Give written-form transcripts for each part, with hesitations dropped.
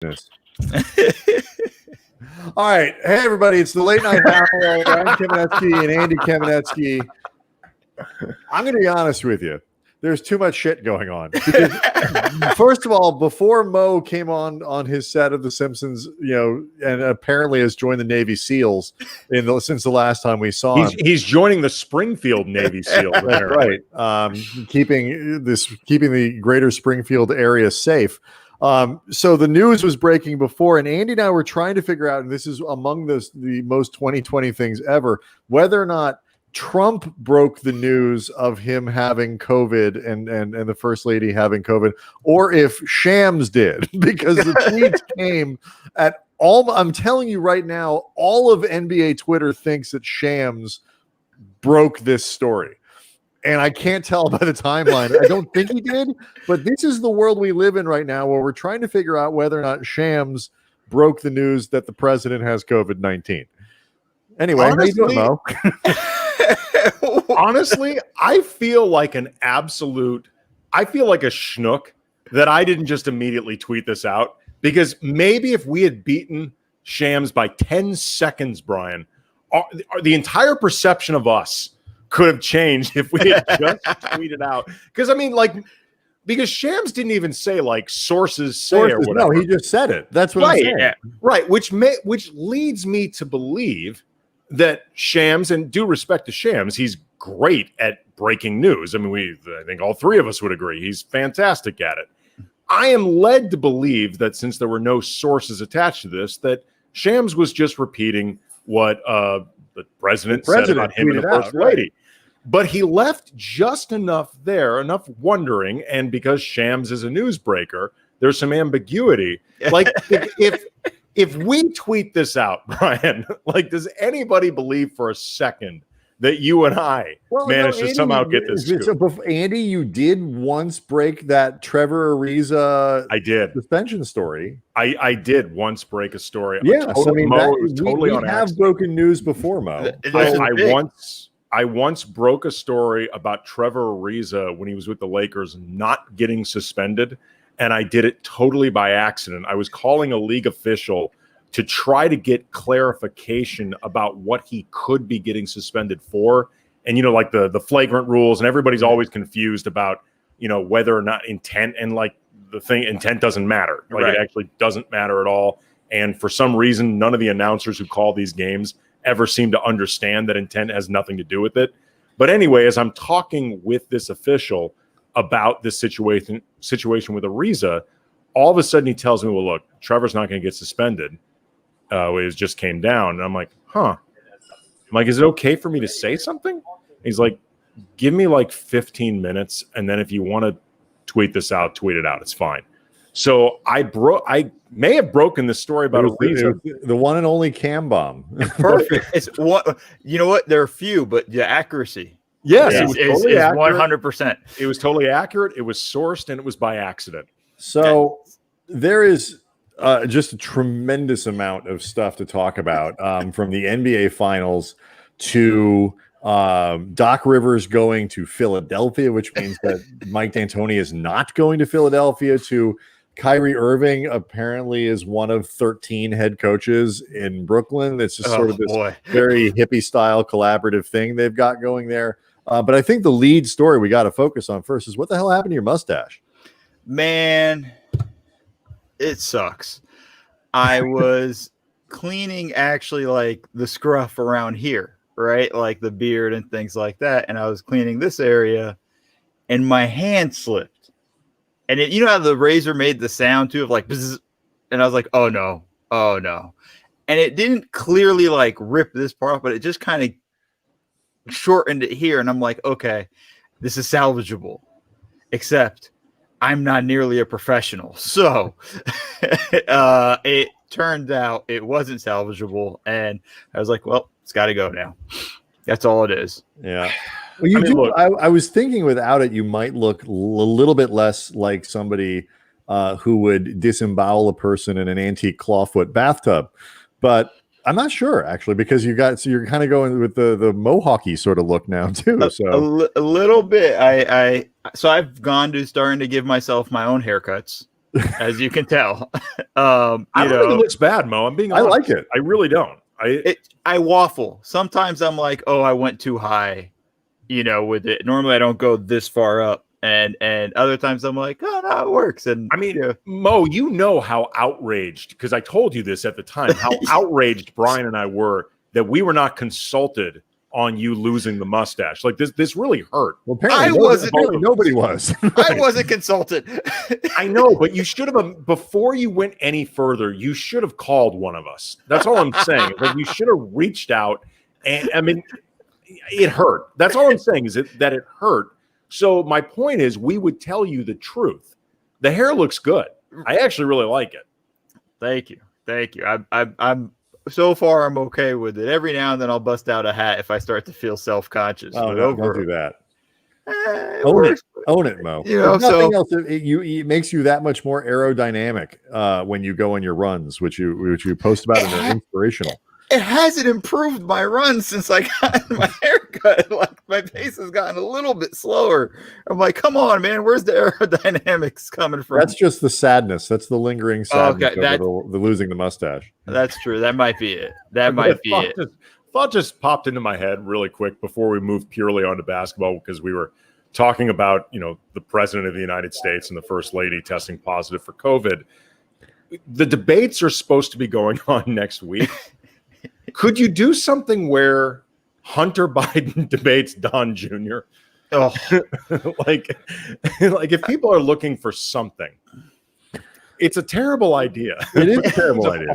All right. Hey, everybody. It's the Late Night Hour. Ryan Kamenetzky and Andy Kamenetzky. I'm going to be honest with you. There's too much shit going on. Because, first of all, before Mo came on his set of The Simpsons, and apparently has joined the Navy SEALs since the last time we saw him. He's joining the Springfield Navy SEALs. That's right. Keeping the greater Springfield area safe. So the news was breaking before, and Andy and I were trying to figure out, and this is among the most 2020 things ever, whether or not Trump broke the news of him having COVID and the first lady having COVID, or if Shams did, because the tweets came at all. I'm telling you right now, all of NBA Twitter thinks that Shams broke this story. And I can't tell by the timeline. I don't think he did, but this is the world we live in right now, where we're trying to figure out whether or not Shams broke the news that the president has COVID-19. Anyway, honestly, how you doing, Mo? Honestly, I feel like a schnook that I didn't just immediately tweet this out, because maybe if we had beaten Shams by 10 seconds, Brian, the entire perception of us could have changed if we had just tweeted out. Because Shams didn't even say sources say or whatever. No, he just said it. That's what I'm saying. Yeah, right. Which leads me to believe that Shams, and due respect to Shams, he's great at breaking news. I think all three of us would agree he's fantastic at it. I am led to believe that since there were no sources attached to this, that Shams was just repeating what the president said about him and the first lady. Right. But he left just enough wondering, and because Shams is a newsbreaker, there's some ambiguity. If we tweet this out, Brian, does anybody believe for a second that you and I managed to somehow get this scoop? So, Andy, you did once break that Trevor Ariza suspension story. I did once break a story. Yeah, we have broken news before, Mo. I once broke a story about Trevor Ariza when he was with the Lakers not getting suspended, and I did it totally by accident. I was calling a league official to try to get clarification about what he could be getting suspended for. And, the flagrant rules, and everybody's always confused about, whether or not intent, and intent doesn't matter. It actually doesn't matter at all. And for some reason, none of the announcers who call these games ever seem to understand that intent has nothing to do with it. But anyway, as I'm talking with this official about this situation with Ariza, all of a sudden he tells me, well, look, Trevor's not going to get suspended. It just came down. And I'm like, huh. I'm like, is it okay for me to say something? He's like, give me 15 minutes. And then if you want to tweet this out, tweet it out. It's fine. So I may have broken the story about Ariza. The one and only Cam bomb. Perfect. It's what, you know what? There are few, but the accuracy. Yes, it was totally 100%. It was totally accurate. It was sourced, and it was by accident. So there is just a tremendous amount of stuff to talk about, from the NBA Finals to Doc Rivers going to Philadelphia, which means that Mike D'Antoni is not going to Philadelphia, to Kyrie Irving apparently is one of 13 head coaches in Brooklyn. It's just sort of this very hippie style collaborative thing they've got going there. But I think the lead story we got to focus on first is what the hell happened to your mustache? Man, it sucks. I was cleaning actually the scruff around here, right? Like the beard and things like that. And I was cleaning this area and my hand slipped. And you know how the razor made the sound too of bzz, and I was like, oh no. And it didn't clearly rip this part off, but it just kind of shortened it here. And I'm like, okay, this is salvageable, except I'm not nearly a professional. So it turned out it wasn't salvageable. And I was like, well, it's got to go now. That's all it is. Yeah. Well, I was thinking without it, you might look a little bit less like somebody who would disembowel a person in an antique clawfoot bathtub. But I'm not sure, actually, because you're kind of going with the mohawky sort of look now too. So a little bit. So I've gone to starting to give myself my own haircuts. as you can tell. I don't think it looks bad, Mo. I'm being honest. I like it. I really don't. I waffle. Sometimes I'm like, oh, I went too high, with it. Normally I don't go this far up. And other times I'm like, oh no, it works. And I mean, Mo, you know how outraged, because I told you this at the time, how outraged Brian and I were that we were not consulted on you losing the mustache. Like this really hurt. Well, apparently nobody was. I wasn't consulted. I know, but you should have, before you went any further, you should have called one of us. That's all I'm saying. Like, you should have reached out, and I mean, it hurt. That's all I'm saying, is that it hurt. So my point is, we would tell you the truth. The hair looks good. I actually really like it. Thank you. I'm so far I'm okay with it. Every now and then I'll bust out a hat if I start to feel self-conscious. Oh, no, don't do that. Own it, Mo. Nothing else. It makes you that much more aerodynamic when you go on your runs, which you post about, and they're inspirational. It hasn't improved my run since I got my haircut. Like, my pace has gotten a little bit slower. I'm like, come on, man, where's the aerodynamics coming from? That's just the sadness. That's the lingering sadness over the losing the mustache. That's true. That might be it. Thought just popped into my head really quick before we moved purely onto basketball, because we were talking about, the president of the United States and the first lady testing positive for COVID. The debates are supposed to be going on next week. Could you do something where Hunter Biden debates Don Jr.? Oh, like if people are looking for something, it's a terrible idea. It is a terrible idea.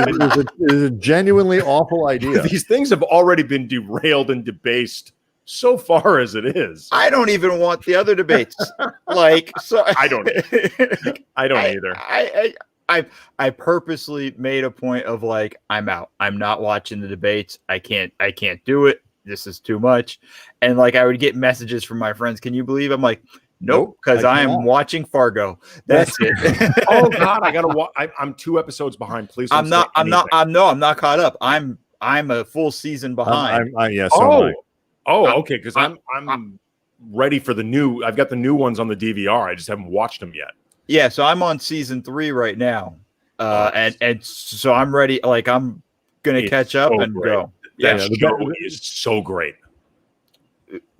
It is a genuinely awful idea. These things have already been derailed and debased so far as it is. I don't even want the other debates. I don't either. I purposely made a point of like, I'm out. I'm not watching the debates. I can't do it. This is too much. And like, I would get messages from my friends. Can you believe? I'm like, nope, because I am watching Fargo. That's it. Oh God, I gotta watch. I'm 2 episodes behind. Please. I'm not caught up. I'm a full season behind. Okay. Because I'm ready for the new. I've got the new ones on the DVR. I just haven't watched them yet. Yeah, so I'm on season 3 right now, and so I'm ready. Like, I'm gonna catch up and go. That show is so great.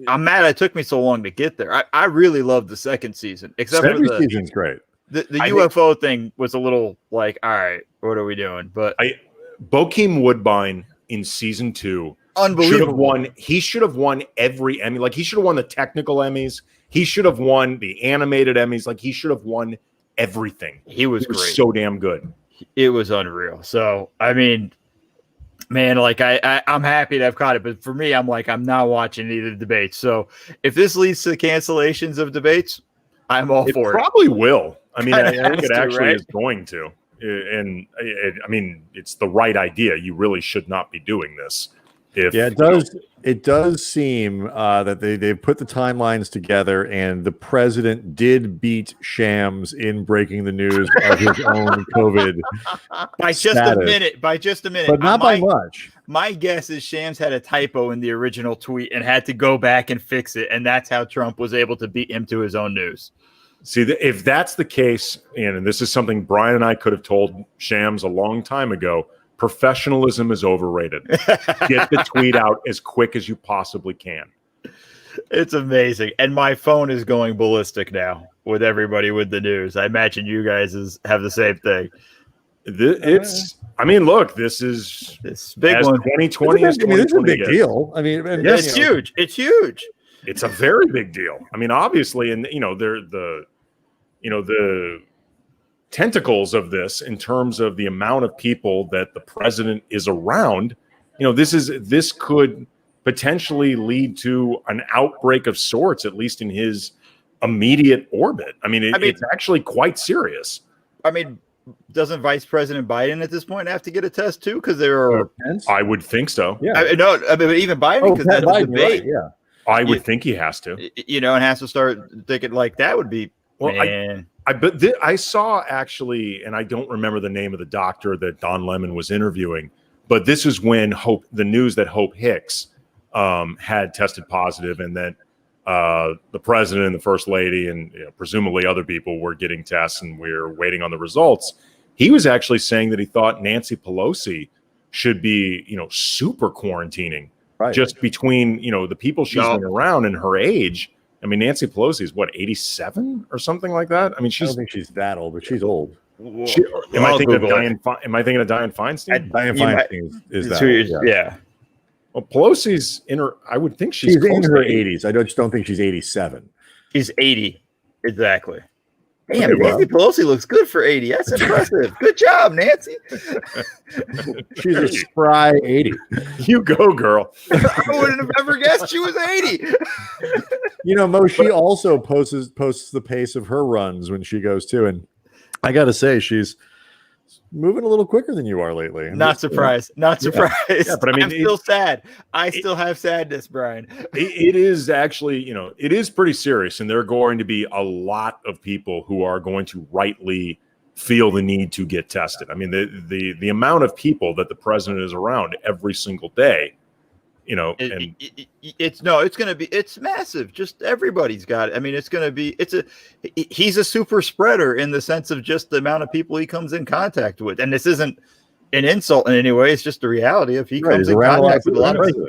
I'm mad it took me so long to get there. I really love the second season, except for the season's great. The UFO thing was a little like, all right, what are we doing? But Bokeem Woodbine in season 2, unbelievable. He should have won every Emmy. Like, he should have won the technical Emmys. He should have won the animated Emmys. Like, he should have won everything. He was great. So damn good. It was unreal. So, I mean, man, like, I'm happy to have caught it. But for me, I'm like, I'm not watching either debates. So if this leads to cancellations of debates, I'm all for it. It probably will. I mean, I think it actually right? is going to. And I mean, it's the right idea. You really should not be doing this. It does seem that they've put the timelines together, and the president did beat Shams in breaking the news of his own COVID by just a minute, but not by much. My guess is Shams had a typo in the original tweet and had to go back and fix it, and that's how Trump was able to beat him to his own news. See, if that's the case, and this is something Brian and I could have told Shams a long time ago, professionalism is overrated. Get the tweet out as quick as you possibly can. It's amazing. And my phone is going ballistic now with everybody with the news. I imagine you guys have the same thing. I mean, look, this is this big one. 2020 is a big deal. I mean, it's huge. It's huge. It's a very big deal. I mean, obviously, and the tentacles of this in terms of the amount of people that the president is around, this could potentially lead to an outbreak of sorts, at least in his immediate orbit. I mean, it's actually quite serious. I mean, doesn't Vice President Biden at this point have to get a test too? Because there are, I would think so. Yeah. But even Biden, because that's a debate. Right, yeah. I would think he has to. And has to start thinking like that would be. Well, man. I saw actually, and I don't remember the name of the doctor that Don Lemon was interviewing, but this is when the news that Hope Hicks had tested positive, and that the president and the first lady and presumably other people were getting tests and we're waiting on the results. He was actually saying that he thought Nancy Pelosi should be, super quarantining just between, the people she's been around and her age. I mean, Nancy Pelosi is what, 87 or something like that? I mean, I don't think she's that old, but she's old. Am I thinking of Dianne Feinstein? Dianne Feinstein is that old, yeah. Well, Pelosi's in her. I would think she's in her 80s. I just don't think she's 87. She's 80, exactly. Damn, Nancy Pelosi looks good for 80. That's impressive. Good job, Nancy. She's a spry 80. You go, girl. I wouldn't have ever guessed she was 80. Mo, she also posts the pace of her runs when she goes too, and I got to say, she's moving a little quicker than you are lately. Not surprised. Not surprised. Yeah, but I mean, I'm still sad. I still have sadness, Brian. It is actually, it is pretty serious, and there are going to be a lot of people who are going to rightly feel the need to get tested. I mean, the amount of people that the president is around every single day, it's massive. Just everybody's got it. I mean, he's a super spreader in the sense of just the amount of people he comes in contact with. And this isn't an insult in any way. It's just the reality of he comes in contact with a lot of people.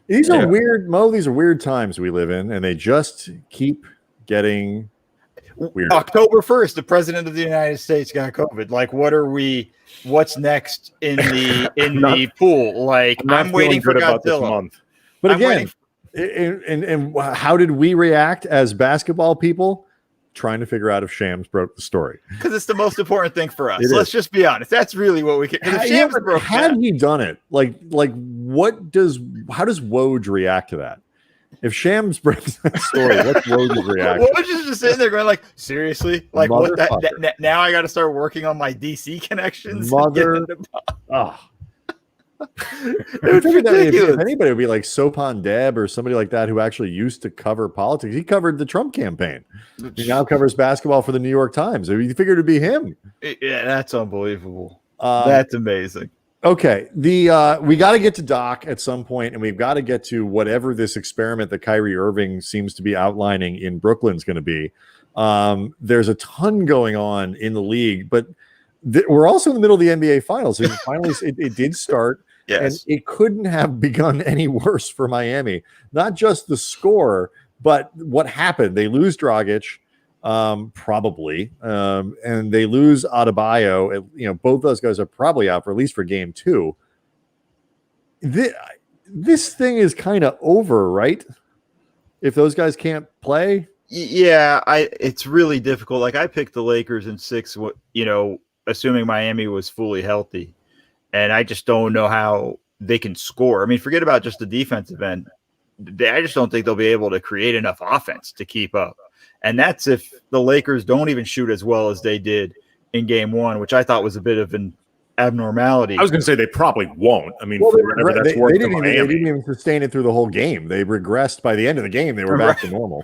These are weird, Mo. These are weird times we live in, and they just keep getting weird. October 1st, the president of the United States got COVID. Like, what's next in the pool? Like, I'm waiting for Godzilla. But again, and how did we react as basketball people? Trying to figure out if Shams broke the story. Because it's the most important thing for us. Let's just be honest. That's really what we can. If Shams broke, had he done it, how does Woj react to that? If Shams breaks that story, what's Woj's reaction? Woj is just sitting there going like, seriously? Like, what? Now I got to start working on my DC connections? If anybody would be like Sopan Deb or somebody like that who actually used to cover politics. He covered the Trump campaign. He now covers basketball for the New York Times. You figured it'd be him. Yeah, that's unbelievable. That's amazing. Okay, we got to get to Doc at some point, and we've got to get to whatever this experiment that Kyrie Irving seems to be outlining in Brooklyn is going to be. There's a ton going on in the league, but we're also in the middle of the NBA Finals. And finally, it did start, and it couldn't have begun any worse for Miami. Not just the score, but what happened. They lose Dragic. Probably. And they lose Adebayo. Both those guys are probably out for at least for game 2. This thing is kind of over, right? If those guys can't play. Yeah, it's really difficult. Like, I picked the Lakers in 6, assuming Miami was fully healthy. And I just don't know how they can score. I mean, forget about just the defensive end. I just don't think they'll be able to create enough offense to keep up. And that's if the Lakers don't even shoot as well as they did in game 1, which I thought was a bit of an abnormality. I was going to say they probably won't. I mean, they didn't even sustain it through the whole game. They regressed by the end of the game. They were back to normal.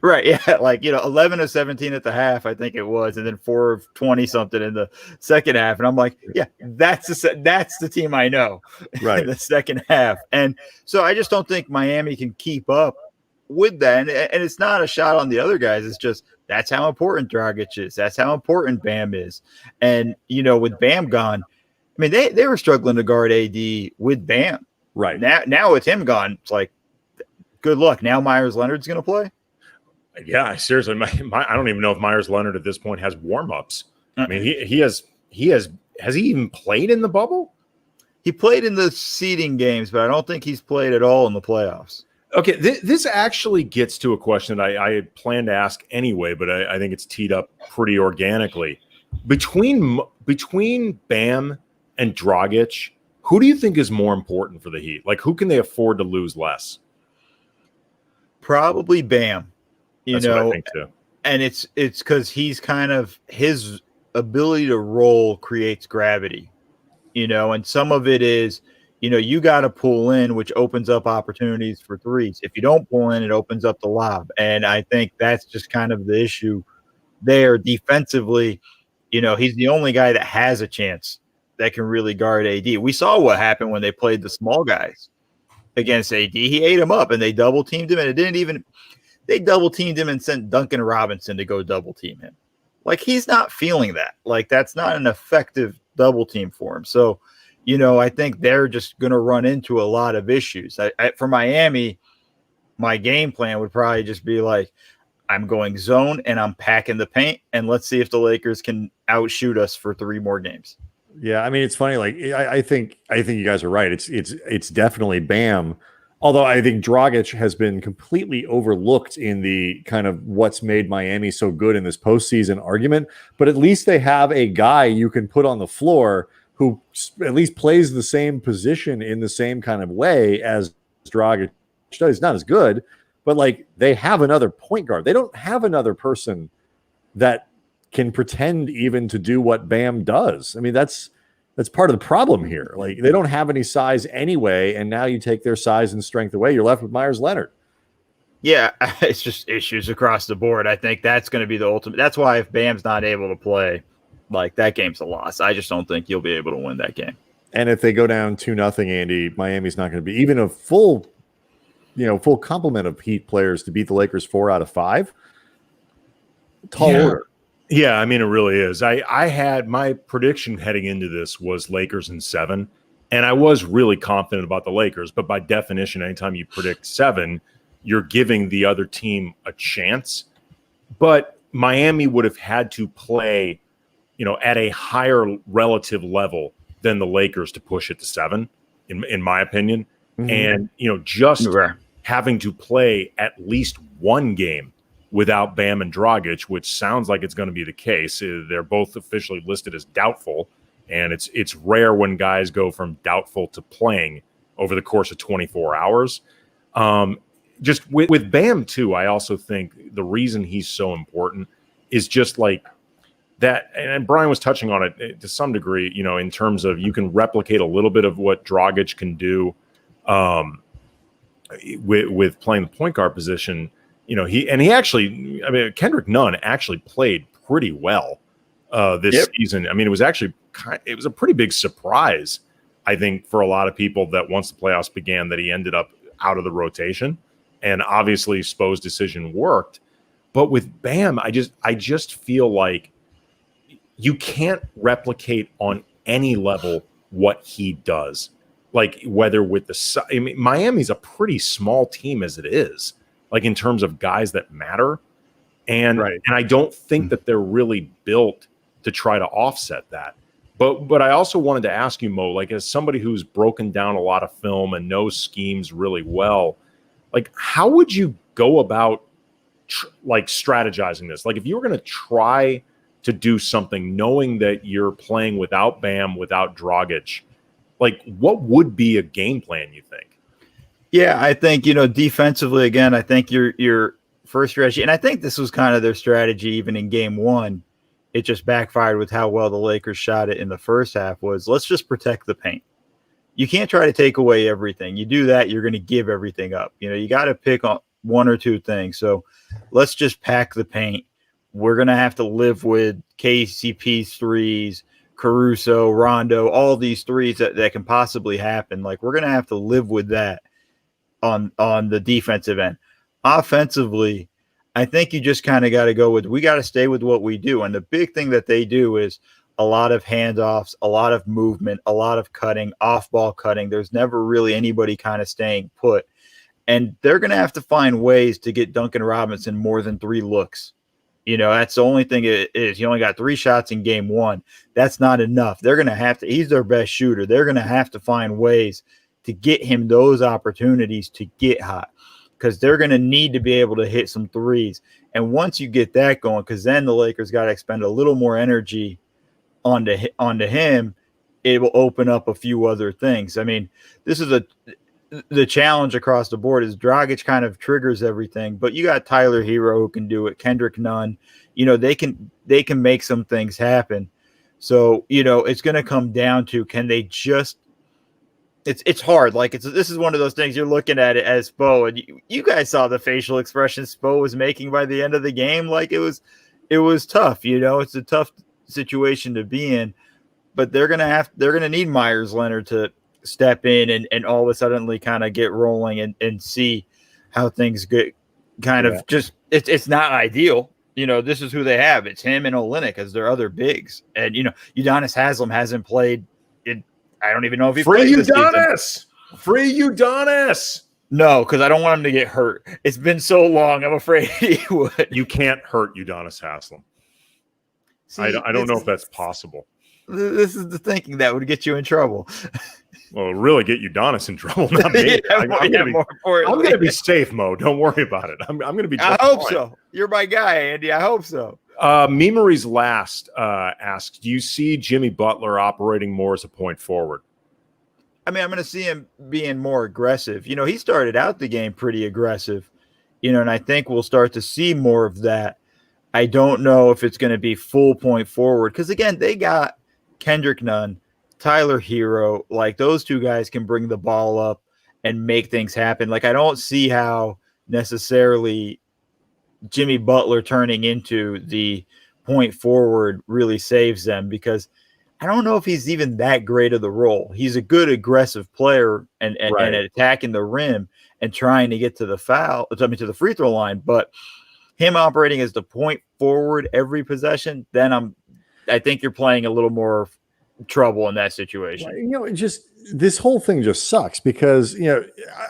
Right. Yeah. Like, 11 of 17 at the half, I think it was, and then 4 of 20 something in the second half. And I'm like, yeah, that's the team I know. Right. In the second half. And so I just don't think Miami can keep up with that. And it's not a shot on the other guys. It's just that's how important Dragic is. That's how important Bam is. And, with Bam gone, I mean, they were struggling to guard AD with Bam. Right. Now with him gone, it's like, good luck. Now Myers Leonard's going to play? Yeah, seriously. I don't even know if Myers Leonard at this point has warm-ups. I mean, has he even played in the bubble? He played in the seeding games, but I don't think he's played at all in the playoffs. Okay, this actually gets to a question that I had planned to ask anyway, but I think it's teed up pretty organically. Between Bam and Dragic, who do you think is more important for the Heat? Like, who can they afford to lose less? Probably Bam. That's what I think too. And it's because he's kind of his ability to roll creates gravity, and some of it is. You got to pull in, which opens up opportunities for threes. If you don't pull in, it opens up the lob. And I think that's just kind of the issue there defensively. He's the only guy that has a chance that can really guard AD. We saw what happened when they played the small guys against AD. He ate him up, and they double teamed him, and they double teamed him and sent Duncan Robinson to go double team him. Like, he's not feeling that. Like, that's not an effective double team for him. So, I think they're just going to run into a lot of issues. For Miami, my game plan would probably just be like, I'm going zone and I'm packing the paint, and let's see if the Lakers can outshoot us for 3 more games. Yeah, I mean, it's funny. Like, I think you guys are right. It's definitely Bam. Although I think Dragic has been completely overlooked in the kind of what's made Miami so good in this postseason argument. But at least they have a guy you can put on the floor who at least plays the same position in the same kind of way as Dragic does. He's not as good, but like, they have another point guard. They don't have another person that can pretend even to do what Bam does. I mean, that's part of the problem here. Like, they don't have any size anyway, and now you take their size and strength away, you're left with Myers Leonard. Yeah, it's just issues across the board. I think that's going to be the ultimate. That's why if Bam's not able to play, like, that game's a loss. I just don't think you'll be able to win that game. And if they go down 2-0, Andy, Miami's not going to be even a full complement of Heat players to beat the Lakers 4 out of 5. Tall order. Yeah, I mean, it really is. I had my prediction heading into this was Lakers in 7, and I was really confident about the Lakers. But by definition, anytime you predict 7, you're giving the other team a chance. But Miami would have had to play, at a higher relative level than the Lakers to push it to 7, in my opinion. Mm-hmm. And, just having to play at least one game without Bam and Dragic, which sounds like it's going to be the case. They're both officially listed as doubtful, and it's rare when guys go from doubtful to playing over the course of 24 hours. Just with Bam, too, I also think the reason he's so important is just like that, and Brian was touching on it to some degree, in terms of you can replicate a little bit of what Dragic can do with playing the point guard position. Kendrick Nunn actually played pretty well this season. I mean, it was a pretty big surprise, I think, for a lot of people that once the playoffs began, that he ended up out of the rotation. And obviously, Spo's decision worked. But with Bam, I just feel like you can't replicate on any level what he does. Like, whether with Miami's a pretty small team as it is, like, in terms of guys that matter. And I don't think that they're really built to try to offset that. But I also wanted to ask you, Mo, like, as somebody who's broken down a lot of film and knows schemes really well, like, how would you go about strategizing this? Like, if you were going to try to do something knowing that you're playing without Bam, without Dragic, like, what would be a game plan, you think? Yeah, I think, defensively, again, I think your first strategy, and I think this was kind of their strategy even in game 1. It just backfired with how well the Lakers shot it in the first half, was let's just protect the paint. You can't try to take away everything. You do that, you're going to give everything up. You got to pick on 1 or 2 things. So let's just pack the paint. We're going to have to live with KCP's threes, Caruso, Rondo, all these threes that can possibly happen. Like, we're going to have to live with that on the defensive end. Offensively, I think you just kind of got to go with, we got to stay with what we do. And the big thing that they do is a lot of handoffs, a lot of movement, a lot of cutting, off-ball cutting. There's never really anybody kind of staying put. And they're going to have to find ways to get Duncan Robinson more than 3 looks. That's the only thing it is. He only got 3 shots in game 1. That's not enough. They're going to have to – he's their best shooter. They're going to have to find ways to get him those opportunities to get hot, because they're going to need to be able to hit some threes. And once you get that going, because then the Lakers got to expend a little more energy onto him, it will open up a few other things. I mean, this is the challenge across the board is Dragic kind of triggers everything, but you got Tyler Hero who can do it, Kendrick Nunn. They can make some things happen. So, it's going to come down to, can they just – it's hard. Like, this is one of those things you're looking at it as Spo, and you guys saw the facial expression Spo was making by the end of the game. Like, it was tough. It's a tough situation to be in, but they're gonna need Myers Leonard to step in and all of a sudden kind of get rolling and see how things get kind of just it's not ideal. This is who they have. It's him and Olynyk as their other bigs. And Udonis Haslem hasn't played it. I don't even know if he Free played this season. Udonis. Free Udonis. No, because I don't want him to get hurt. It's been so long. I'm afraid he would. You can't hurt Udonis Haslem. See, I don't know if that's possible. This is the thinking that would get you in trouble. Well, it'll really get Udonis in trouble, not me. I'm going to be safe, Mo. Don't worry about it. I'm going to be just I hope fine. So. You're my guy, Andy. I hope so. Memory's Last asks, do you see Jimmy Butler operating more as a point forward? I mean, I'm going to see him being more aggressive. He started out the game pretty aggressive, and I think we'll start to see more of that. I don't know if it's going to be full point forward because, again, they got Kendrick Nunn, Tyler Hero. Like, those two guys can bring the ball up and make things happen. Like, I don't see how necessarily Jimmy Butler turning into the point forward really saves them because I don't know if he's even that great of the role. He's a good aggressive player and attacking the rim and trying to get to the to the free throw line. But him operating as the point forward every possession, then I think you're playing a little more trouble in that situation. Just this whole thing just sucks because,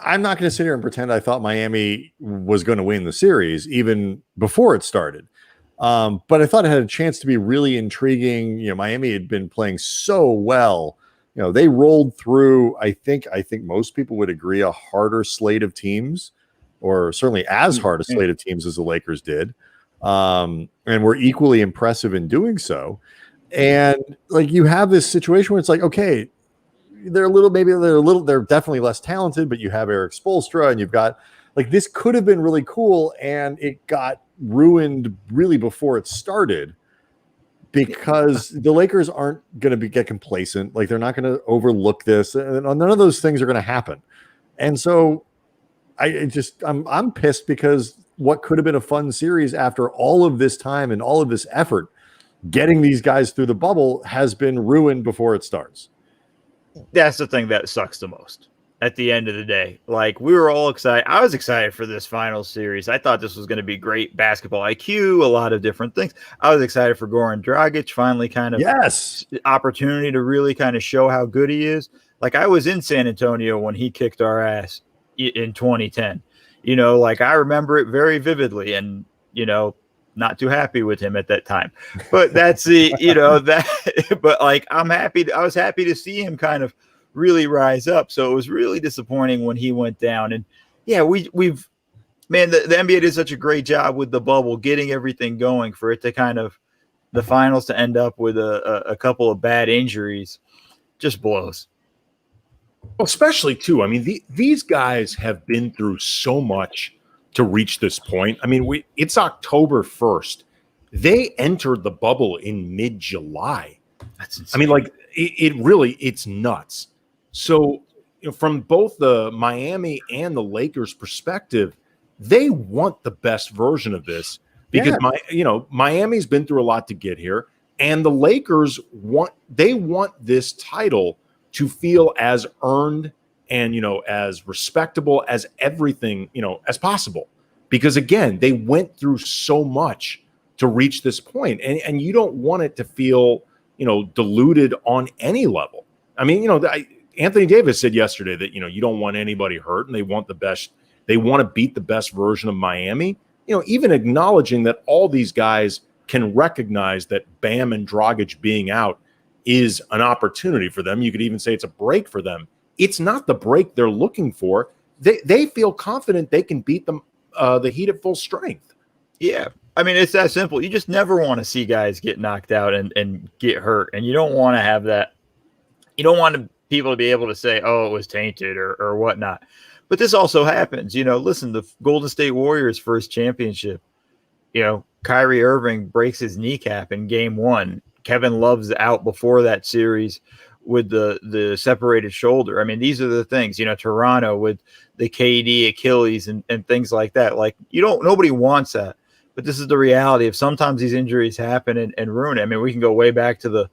I'm not going to sit here and pretend I thought Miami was going to win the series even before it started. But I thought it had a chance to be really intriguing. Miami had been playing so well. They rolled through, I think most people would agree, a harder slate of teams, or certainly as hard a slate of teams as the Lakers did. And were equally impressive in doing so. And like you have this situation where it's like, okay, they're definitely less talented, but you have Eric Spoelstra and you've got like, this could have been really cool. And it got ruined really before it started because the Lakers aren't going to get complacent. Like, they're not going to overlook this, and none of those things are going to happen. And so I'm pissed because what could have been a fun series after all of this time and all of this effort getting these guys through the bubble has been ruined before it starts. That's the thing that sucks the most at the end of the day. Like, we were all excited. I was excited for this final series. I thought this was going to be great basketball IQ, a lot of different things. I was excited for Goran Dragic, finally kind of opportunity to really kind of show how good he is. Like, I was in San Antonio when he kicked our ass in 2010. Like, I remember it very vividly and, not too happy with him at that time. But that's but like, I was happy to see him kind of really rise up. So it was really disappointing when he went down. And yeah, the NBA did such a great job with the bubble, getting everything going for it to kind of the finals to end up with a couple of bad injuries just blows. Well, especially too, I mean, these guys have been through so much to reach this point. I mean, it's October 1st. They entered the bubble in mid-July. That's insane. I mean, like, it's nuts. So, from both the Miami and the Lakers perspective, they want the best version of this because Miami's been through a lot to get here, and the Lakers want this title to feel as earned and, as respectable as everything, as possible. Because again, they went through so much to reach this point, and you don't want it to feel, diluted on any level. I mean, Anthony Davis said yesterday that, you don't want anybody hurt and they want the best. They want to beat the best version of Miami, even acknowledging that all these guys can recognize that Bam and Dragic being out is an opportunity for them. You could even say it's a break for them. It's not the break they're looking for. They feel confident they can beat them, the Heat at full strength. Yeah. I mean, it's that simple. You just never want to see guys get knocked out and get hurt. And you don't want to have that. You don't want people to be able to say, oh, it was tainted or whatnot. But this also happens. Listen, the Golden State Warriors' first championship, Kyrie Irving breaks his kneecap in game 1. Kevin Love's out before that series with the separated shoulder. I mean, these are the things, Toronto with the KD Achilles and things like that. Like, nobody wants that. But this is the reality of sometimes these injuries happen and ruin it. I mean, we can go way back to the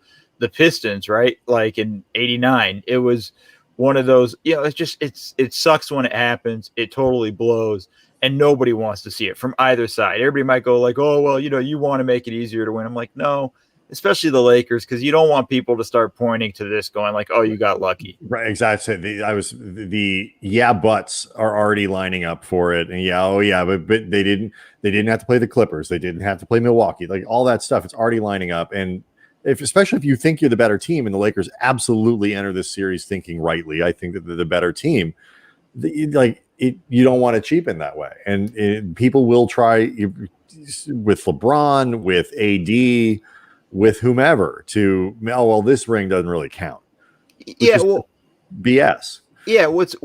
Pistons, right? Like in '89, it was one of those, it sucks when it happens. It totally blows, and nobody wants to see it from either side. Everybody might go like, oh, well, you want to make it easier to win. I'm like, no, especially the Lakers, because you don't want people to start pointing to this going like, oh, you got lucky. Right, exactly. The buts are already lining up for it, and but they didn't have to play the Clippers, they didn't have to play Milwaukee, like all that stuff. It's already lining up, and especially if you think you're the better team, and the Lakers absolutely enter this series thinking rightly. I think that they're the better team. You don't want to cheapen that way, and people will try with LeBron, with AD, with whomever to, oh well, this ring doesn't really count. Yeah, well, BS. Yeah, what's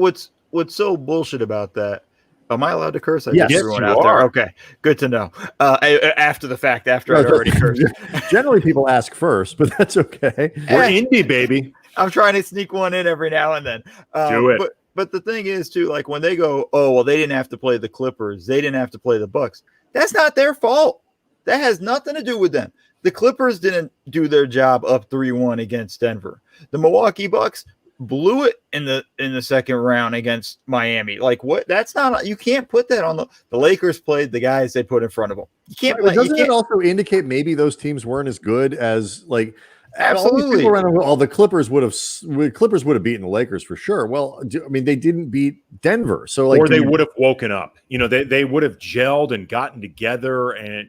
so bullshit about that? Am I allowed to curse? Yes, everyone you out are. there. Okay, good to know. After the fact, after I'd already cursed. Generally, people ask first, but that's okay. We're indie, baby. I'm trying to sneak one in every now and then. Do it. But the thing is, too, like when they go, oh well, they didn't have to play the Clippers, they didn't have to play the Bucks. That's not their fault. That has nothing to do with them. The Clippers didn't do their job up 3-1 against Denver. The Milwaukee Bucks blew it in the second round against Miami. Like what? That's not, you can't put that on the Lakers played the guys they put in front of them. You can't. Right, doesn't it also indicate maybe those teams weren't as good as like? Absolutely. The Clippers would have beaten the Lakers for sure. Well, I mean, they didn't beat Denver, so like, or they would have woken up. They would have gelled and gotten together, and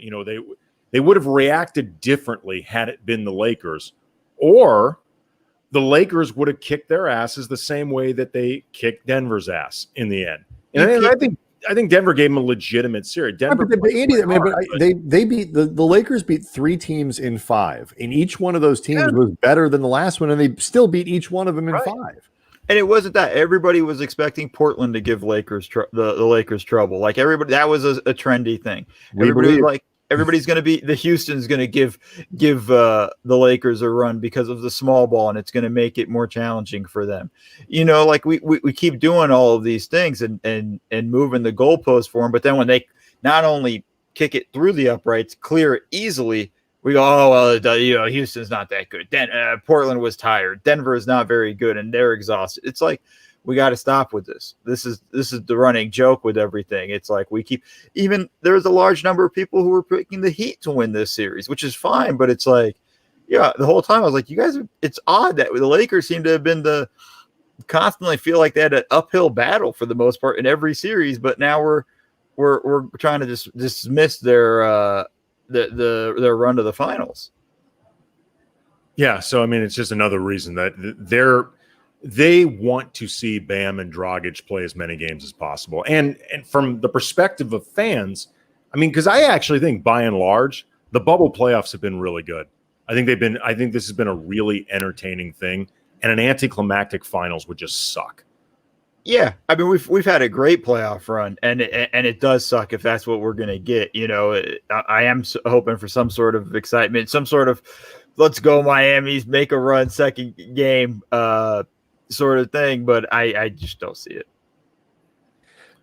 they would have reacted differently had it been the Lakers, or the Lakers would have kicked their asses the same way that they kicked Denver's ass in the end. And I think Denver gave them a legitimate series. Denver, they beat the Lakers beat 3 teams in 5, and each one of those teams was better than the last one, and they still beat each one of them in 5. And it wasn't that everybody was expecting Portland to give Lakers the Lakers trouble. Like everybody, that was a trendy thing. Everybody was like, everybody's going to be the Houston's going to give the Lakers a run because of the small ball, and it's going to make it more challenging for them. Like we keep doing all of these things and moving the goalpost for them, but then when they not only kick it through the uprights, clear it easily, we go, oh well, Houston's not that good. Then Portland was tired. Denver is not very good, and they're exhausted. It's like, we got to stop with this. This is the running joke with everything. It's like there's a large number of people who were picking the Heat to win this series, which is fine. But it's like, the whole time I was like, you guys, it's odd that the Lakers seem to have been constantly feel like they had an uphill battle for the most part in every series. But now we're trying to just dismiss their run to the finals. Yeah. So, I mean, it's just another reason that they want to see Bam and Dragic play as many games as possible. And from the perspective of fans, I mean, because I actually think by and large, the bubble playoffs have been really good. I think this has been a really entertaining thing, and an anticlimactic finals would just suck. Yeah. I mean, we've had a great playoff run, and it does suck if that's what we're going to get. I am hoping for some sort of excitement, some sort of let's go Miami's make a run second game, sort of thing, but I just don't see it.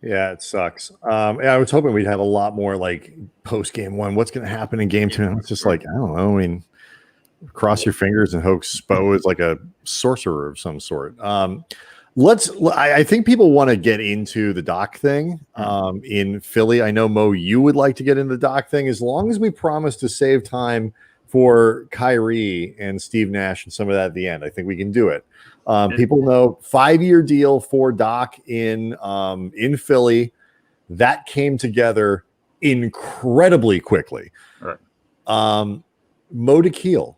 Yeah, it sucks. I was hoping we'd have a lot more like post game 1. What's going to happen in game 2? It's just like, I don't know. I mean, cross your fingers and hope Spo is like a sorcerer of some sort. I think people want to get into the Doc thing in Philly. I know, Mo, you would like to get into the Doc thing, as long as we promise to save time for Kyrie and Steve Nash and some of that at the end. I think we can do it. People know 5-year deal for Doc in Philly. That came together incredibly quickly. Right. Mo Dakhil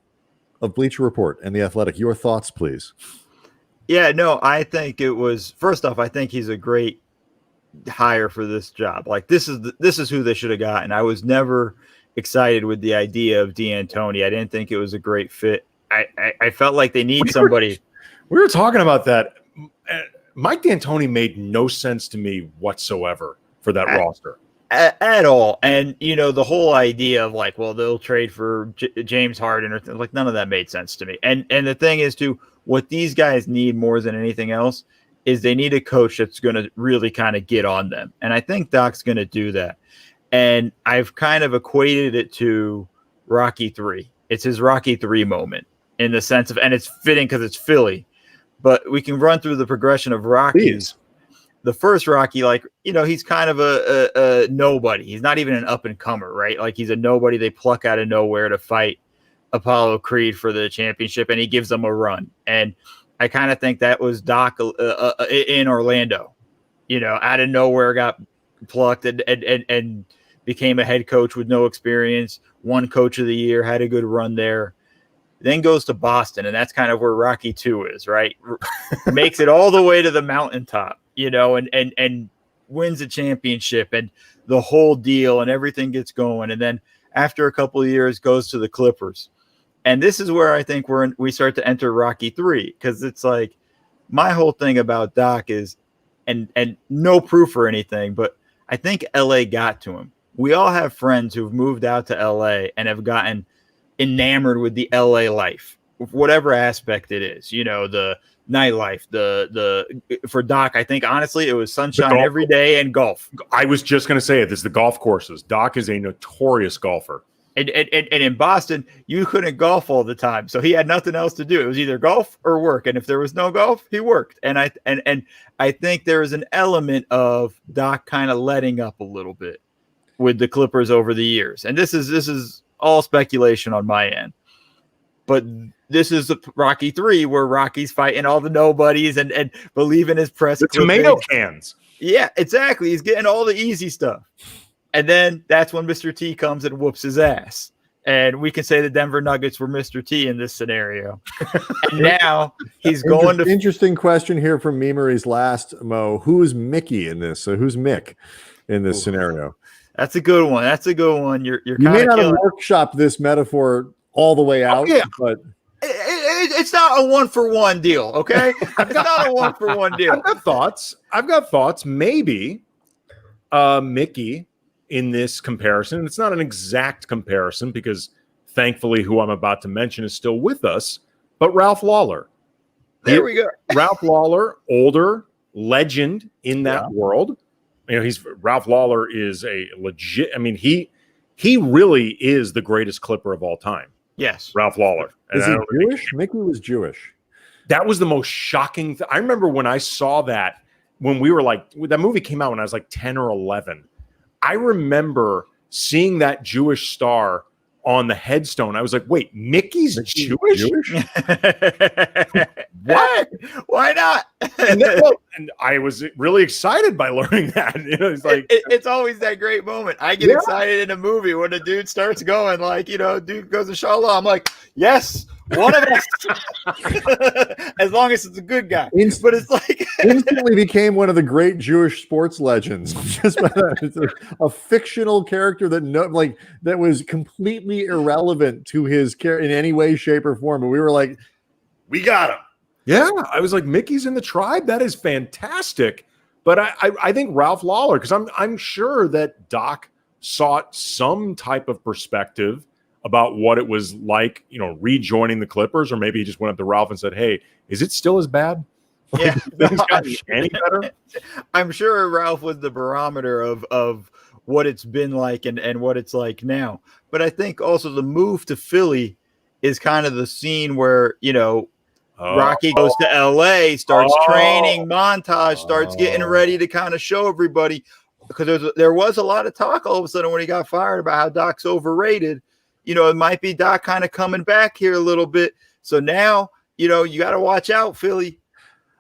of Bleacher Report and The Athletic, your thoughts, please. Yeah, no, I think it was, first off, I think he's a great hire for this job. Like this is who they should have gotten. I was never excited with the idea of D'Antoni. I didn't think it was a great fit. I felt like they need somebody. We were talking about that. Mike D'Antoni made no sense to me whatsoever for that roster. At all. And, the whole idea of like, well, they'll trade for James Harden, or like none of that made sense to me. And the thing is, too, what these guys need more than anything else is they need a coach that's going to really kind of get on them. And I think Doc's going to do that. And I've kind of equated it to Rocky 3. It's his Rocky 3 moment in the sense of, and it's fitting because it's Philly. But we can run through the progression of Rocky. Please. The first Rocky, like, he's kind of a nobody. He's not even an up and comer, right? Like, he's a nobody they pluck out of nowhere to fight Apollo Creed for the championship, and he gives them a run. And I kind of think that was Doc in Orlando, out of nowhere, got plucked and became a head coach with no experience, won coach of the year, had a good run there, then goes to Boston. And that's kind of where Rocky 2 is, right? Makes it all the way to the mountaintop, and wins a championship and the whole deal, and everything gets going. And then after a couple of years goes to the Clippers. And this is where I think we start to enter Rocky 3, because it's like my whole thing about Doc is, and no proof or anything, but I think LA got to him. We all have friends who've moved out to LA and have gotten enamored with the LA life, whatever aspect it is, the nightlife, for Doc, I think honestly it was sunshine every day and golf. I was just going to say it. This is the golf courses. Doc is a notorious golfer. And in Boston, you couldn't golf all the time, so he had nothing else to do. It was either golf or work, and if there was no golf, he worked. And I think there is an element of Doc kind of letting up a little bit with the Clippers over the years. And this is all speculation on my end, but this is the Rocky 3 where Rocky's fighting all the nobodies and believing his press. The tomato cans. Yeah, exactly. He's getting all the easy stuff. And then that's when Mr. T comes and whoops his ass. And we can say the Denver Nuggets were Mr. T in this scenario. And now he's going to... Interesting question here from Memory's last, Mo. Who's Mickey in this? So who's Mick in this scenario? That's a good one. You may not have workshopped this metaphor all the way out, but... It's not a 1-for-1 deal, okay? It's not a 1-for-1 deal. I've got thoughts. Maybe Mickey in this comparison. It's not an exact comparison because thankfully who I'm about to mention is still with us, but Ralph Lawler. There we go. Ralph Lawler, older legend in that world. Ralph Lawler is a legit, he really is the greatest Clipper of all time. Yes. Ralph Lawler. Is he Jewish? Mickey was Jewish. That was the most shocking thing. I remember when I saw that when we were that movie came out when I was 10 or 11. I remember seeing that Jewish star on the headstone. I was like, wait, Mickey's Jewish? What? Why not? and I was really excited by learning that. It's it's always that great moment. I get excited in a movie when a dude starts going dude goes to Shalom. I'm like, yes, one of us. As long as it's a good guy. But it's instantly became one of the great Jewish sports legends. Just it's a fictional character that was completely irrelevant to his character in any way, shape, or form. But we were like, we got him. Yeah, I was like, Mickey's in the tribe. That is fantastic. But I think Ralph Lawler, because I'm sure that Doc sought some type of perspective about what it was like, rejoining the Clippers, or maybe he just went up to Ralph and said, "Hey, is it still as bad? Yeah, any better?" I'm sure Ralph was the barometer of what it's been like and what it's like now. But I think also the move to Philly is kind of the scene where Rocky goes to LA, starts training, montage, starts getting ready to kind of show everybody, because there was a lot of talk all of a sudden when he got fired about how Doc's overrated. It might be Doc kind of coming back here a little bit. So now, you got to watch out, Philly.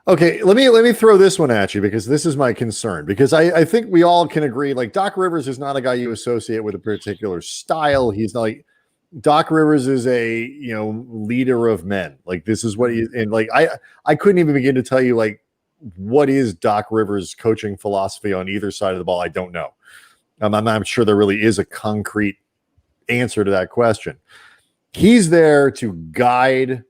Okay, let me throw this one at you, because this is my concern, because I think we all can agree, Doc Rivers is not a guy you associate with a particular style. He's not Doc Rivers is a leader of men. This is what he, and I couldn't even begin to tell you what is Doc Rivers' coaching philosophy on either side of the ball. I don't know. I'm not sure there really is a concrete answer to that question. He's there to guide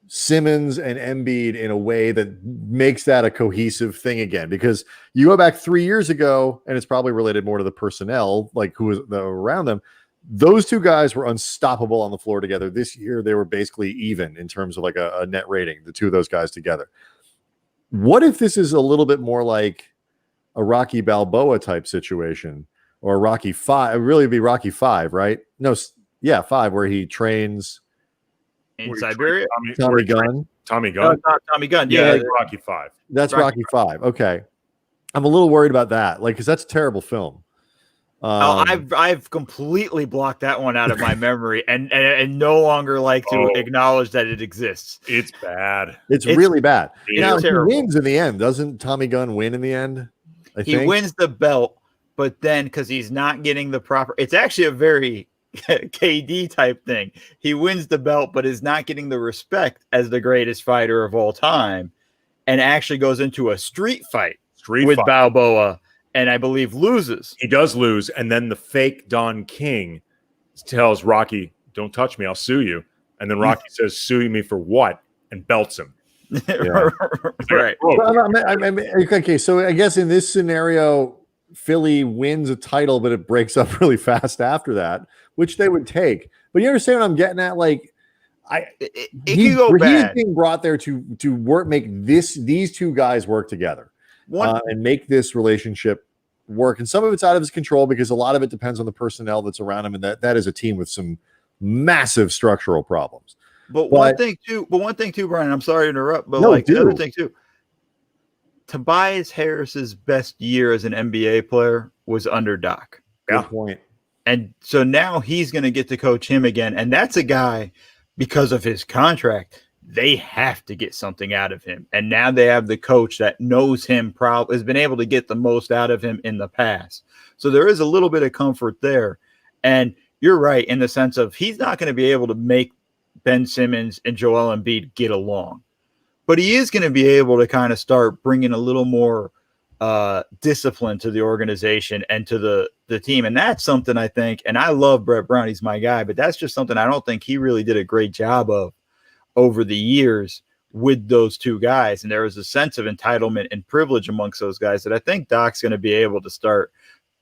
Simmons and Embiid in a way that makes that a cohesive thing again, because you go back 3 years ago, and it's probably related more to the personnel, who was around them. Those two guys were unstoppable on the floor together. This year, they were basically even in terms of a net rating, the two of those guys together. What if this is a little bit more like a Rocky Balboa type situation, or Rocky 5? It would really be Rocky 5, right? No, yeah, 5, where he trains in Siberia. Tommy Gunn. Tommy Gunn. Not Tommy Gunn. Yeah, Yeah. Rocky 5. That's Rocky 5. Okay. I'm a little worried about that. Like, because that's a terrible film. I've completely blocked that one out of my memory and no longer like to acknowledge that it exists. It's bad. It's really bad. Now, he terrible. wins in the end. Doesn't Tommy Gunn win in the end? He wins the belt, but then because he's not getting the proper, it's actually a very KD type thing. He wins the belt, but is not getting the respect as the greatest fighter of all time, and actually goes into a street fight with Balboa, and I believe loses. He does lose, and then the fake Don King tells Rocky, "Don't touch me, I'll sue you." And then Rocky says, "Sue me for what?" and belts him. Yeah. Right. Okay, so I guess in this scenario, Philly wins a title, but it breaks up really fast after that, which they would take. But you understand what I'm getting at? Like, he's being brought there to work, make these two guys work together, and make this relationship work. And some of it's out of his control because a lot of it depends on the personnel that's around him, and that is a team with some massive structural problems. But one thing too, Brian, I'm sorry to interrupt, but another thing too, Tobias Harris's best year as an NBA player was under Doc. Good point. And so now he's going to get to coach him again. And that's a guy, because of his contract, they have to get something out of him. And now they have the coach that knows him, has been able to get the most out of him in the past. So there is a little bit of comfort there. And you're right in the sense of he's not going to be able to make Ben Simmons and Joel Embiid get along, but he is going to be able to kind of start bringing a little more discipline to the organization and to the team. And that's something I think, and I love Brett Brown, he's my guy, but that's just something I don't think he really did a great job of over the years with those two guys. And there was a sense of entitlement and privilege amongst those guys that I think Doc's going to be able to start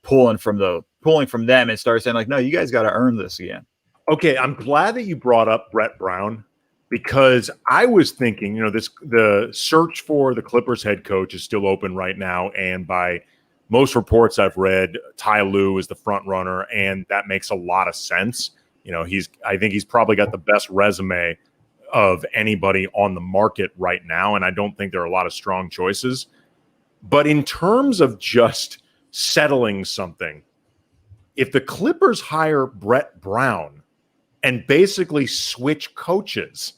pulling from them and start saying like, no, you guys got to earn this again. Okay, I'm glad that you brought up Brett Brown because I was thinking, the search for the Clippers head coach is still open right now, and by most reports I've read, Ty Lue is the front runner, and that makes a lot of sense. I think he's probably got the best resume of anybody on the market right now, and I don't think there are a lot of strong choices. But in terms of just settling something, if the Clippers hire Brett Brown and basically switch coaches,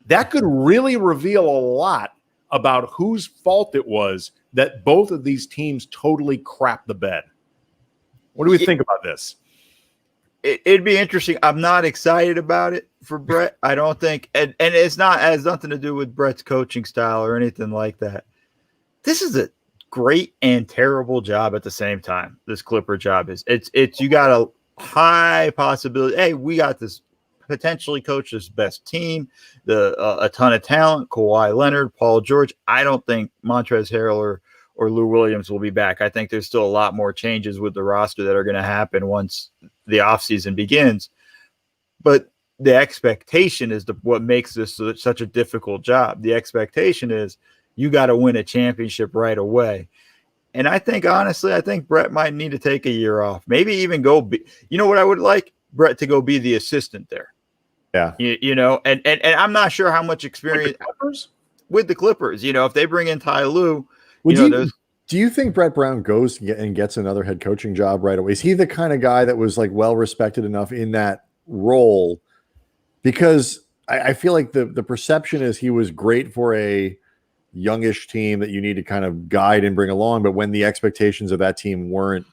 that could really reveal a lot about whose fault it was that both of these teams totally crapped the bed. What do we think about this? It'd be interesting. I'm not excited about it for Brett. I don't think, and it's not has nothing to do with Brett's coaching style or anything like that. This is a great and terrible job at the same time. This Clipper job is. It's you got a high possibility. Hey, we got this potentially coach's best team, a ton of talent. Kawhi Leonard, Paul George. I don't think Montrezl Harrell or Lou Williams will be back. I think there's still a lot more changes with the roster that are going to happen once the offseason begins. But the expectation is what makes this such a difficult job. The expectation is you got to win a championship right away. And I think, honestly, Brett might need to take a year off. Maybe even go you know what I would like? Brett to go be the assistant there. Yeah. And I'm not sure how much experience with the Clippers. If they bring in Ty Lue, do you think Brett Brown goes and gets another head coaching job right away? Is he the kind of guy that was like well respected enough in that role? Because I feel like the perception is he was great for a youngish team that you need to kind of guide and bring along. But when the expectations of that team weren't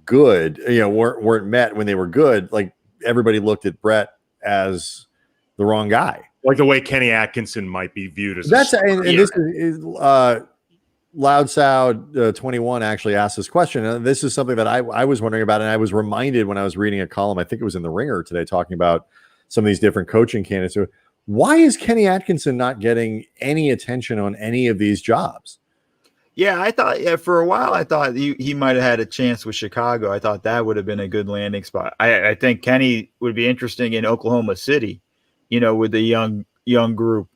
good, weren't met when they were good, like everybody looked at Brett as the wrong guy. Like the way Kenny Atkinson might be viewed as. This is Loud Sound 21 actually asked this question. And this is something that I was wondering about. And I was reminded when I was reading a column, I think it was in the Ringer today, talking about some of these different coaching candidates. Why is Kenny Atkinson not getting any attention on any of these jobs? Yeah, I thought for a while, I thought he might have had a chance with Chicago. I thought that would have been a good landing spot. I think Kenny would be interesting in Oklahoma City, with the young group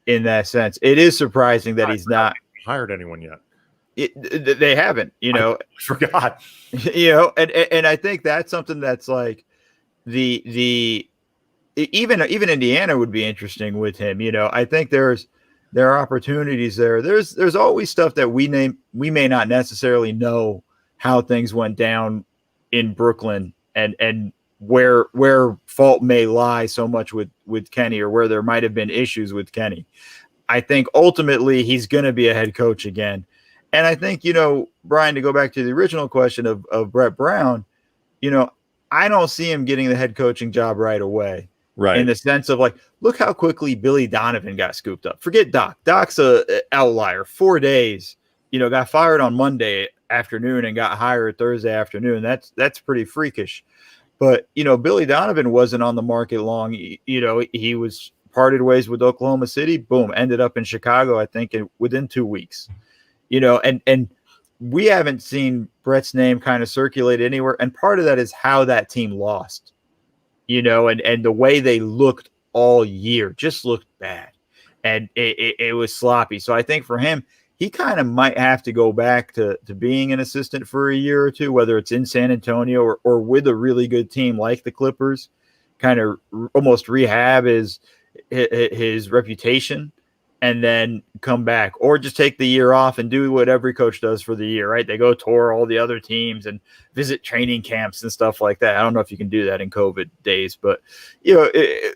in that sense. It is surprising that he's not hired anyone yet. They haven't, I forgot, and I think that's something that's like even Indiana would be interesting with him. I think there are opportunities there. There's always stuff that we may not necessarily know how things went down in Brooklyn and where fault may lie so much with Kenny, or where there might have been issues with Kenny. I think ultimately he's going to be a head coach again. And I think, Brian, to go back to the original question of Brett Brown, I don't see him getting the head coaching job right away. Right. In the sense of, like, look how quickly Billy Donovan got scooped up. Forget Doc. Doc's a outlier. 4 days, got fired on Monday afternoon and got hired Thursday afternoon. That's pretty freakish. But, Billy Donovan wasn't on the market long. He was parted ways with Oklahoma City. Boom. Ended up in Chicago, I think, within 2 weeks. And we haven't seen Brett's name kind of circulate anywhere. And part of that is how that team lost, and the way they looked all year just looked bad. And it was sloppy. So I think for him, he kind of might have to go back to being an assistant for a year or two, whether it's in San Antonio or with a really good team like the Clippers, kind of almost rehab his reputation, and then come back, or just take the year off and do what every coach does for the year, right? They go tour all the other teams and visit training camps and stuff like that. I don't know if you can do that in COVID days, but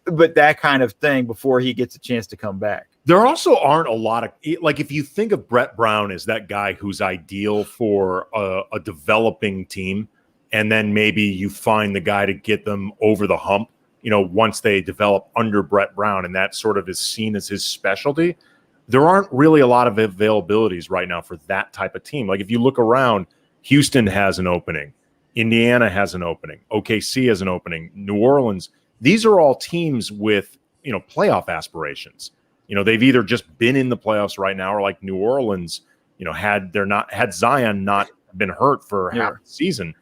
but that kind of thing before he gets a chance to come back. There also aren't a lot of, like, if you think of Brett Brown as that guy who's ideal for a developing team, and then maybe you find the guy to get them over the hump, once they develop under Brett Brown, and that sort of is seen as his specialty, there aren't really a lot of availabilities right now for that type of team. Like, if you look around, Houston has an opening, Indiana has an opening, OKC has an opening, New Orleans. These are all teams with, playoff aspirations. They've either just been in the playoffs right now, or like New Orleans, had Zion not been hurt for half the season,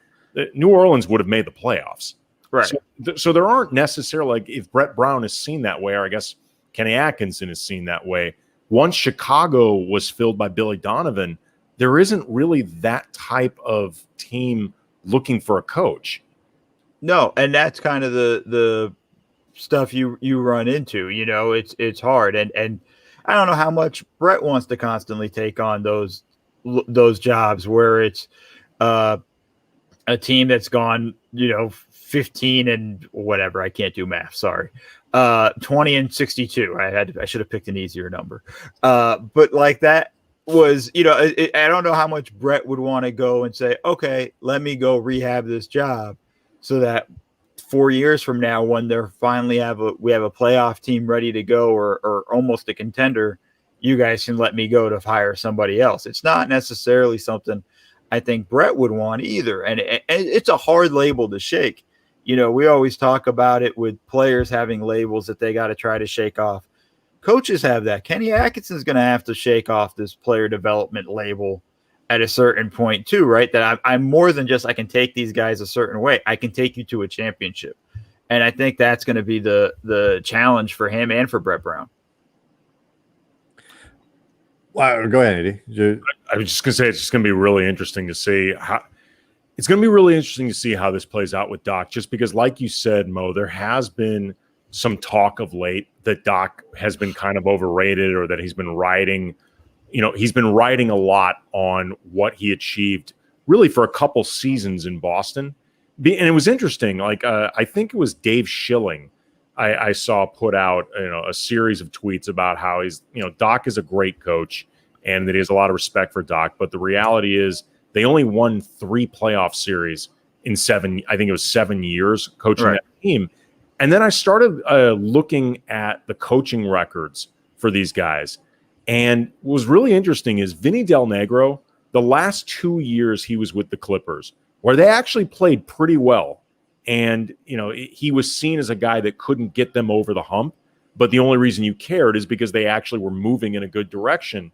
New Orleans would have made the playoffs. Right. So there aren't necessarily, like, if Brett Brown is seen that way, or I guess Kenny Atkinson is seen that way, once Chicago was filled by Billy Donovan, there isn't really that type of team looking for a coach. No, and that's kind of the stuff you run into. It's hard, and I don't know how much Brett wants to constantly take on those jobs where it's a team that's gone 15 and whatever. I can't do math. Sorry. 20 and 62. I should have picked an easier number. But like that was, I don't know how much Brett would want to go and say, okay, let me go rehab this job so that 4 years from now, when they're finally we have a playoff team ready to go, or almost a contender, you guys can let me go to hire somebody else. It's not necessarily something I think Brett would want either. And it's a hard label to shake. We always talk about it with players having labels that they got to try to shake off. Coaches have that. Kenny Atkinson's going to have to shake off this player development label at a certain point too, right? That I'm more than just, I can take these guys a certain way. I can take you to a championship. And I think that's going to be the challenge for him and for Brett Brown. Wow, go ahead, Eddie. I was just going to say, it's just going to be really interesting to see how this plays out with Doc, just because, like you said, Mo, there has been some talk of late that Doc has been kind of overrated, or that he's been riding a lot on what he achieved really for a couple seasons in Boston. And it was interesting. Like, I think it was Dave Schilling I saw put out, a series of tweets about how Doc is a great coach and that he has a lot of respect for Doc. But the reality is they only won 3 playoff series in 7 years coaching that team. And then I started looking at the coaching records for these guys. And what was really interesting is Vinny Del Negro, the last 2 years he was with the Clippers, where they actually played pretty well. And, he was seen as a guy that couldn't get them over the hump. But the only reason you cared is because they actually were moving in a good direction.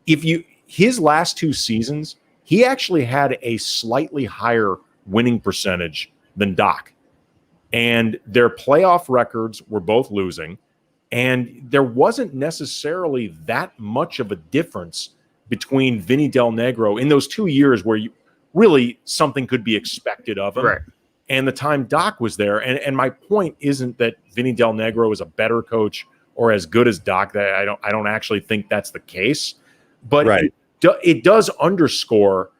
His last 2 seasons, he actually had a slightly higher winning percentage than Doc. And their playoff records were both losing. And there wasn't necessarily that much of a difference between Vinny Del Negro in those 2 years where really something could be expected of him. Right. and the time Doc was there. And my point isn't that Vinny Del Negro is a better coach or as good as Doc. That I don't actually think that's the case, but Right. it does underscore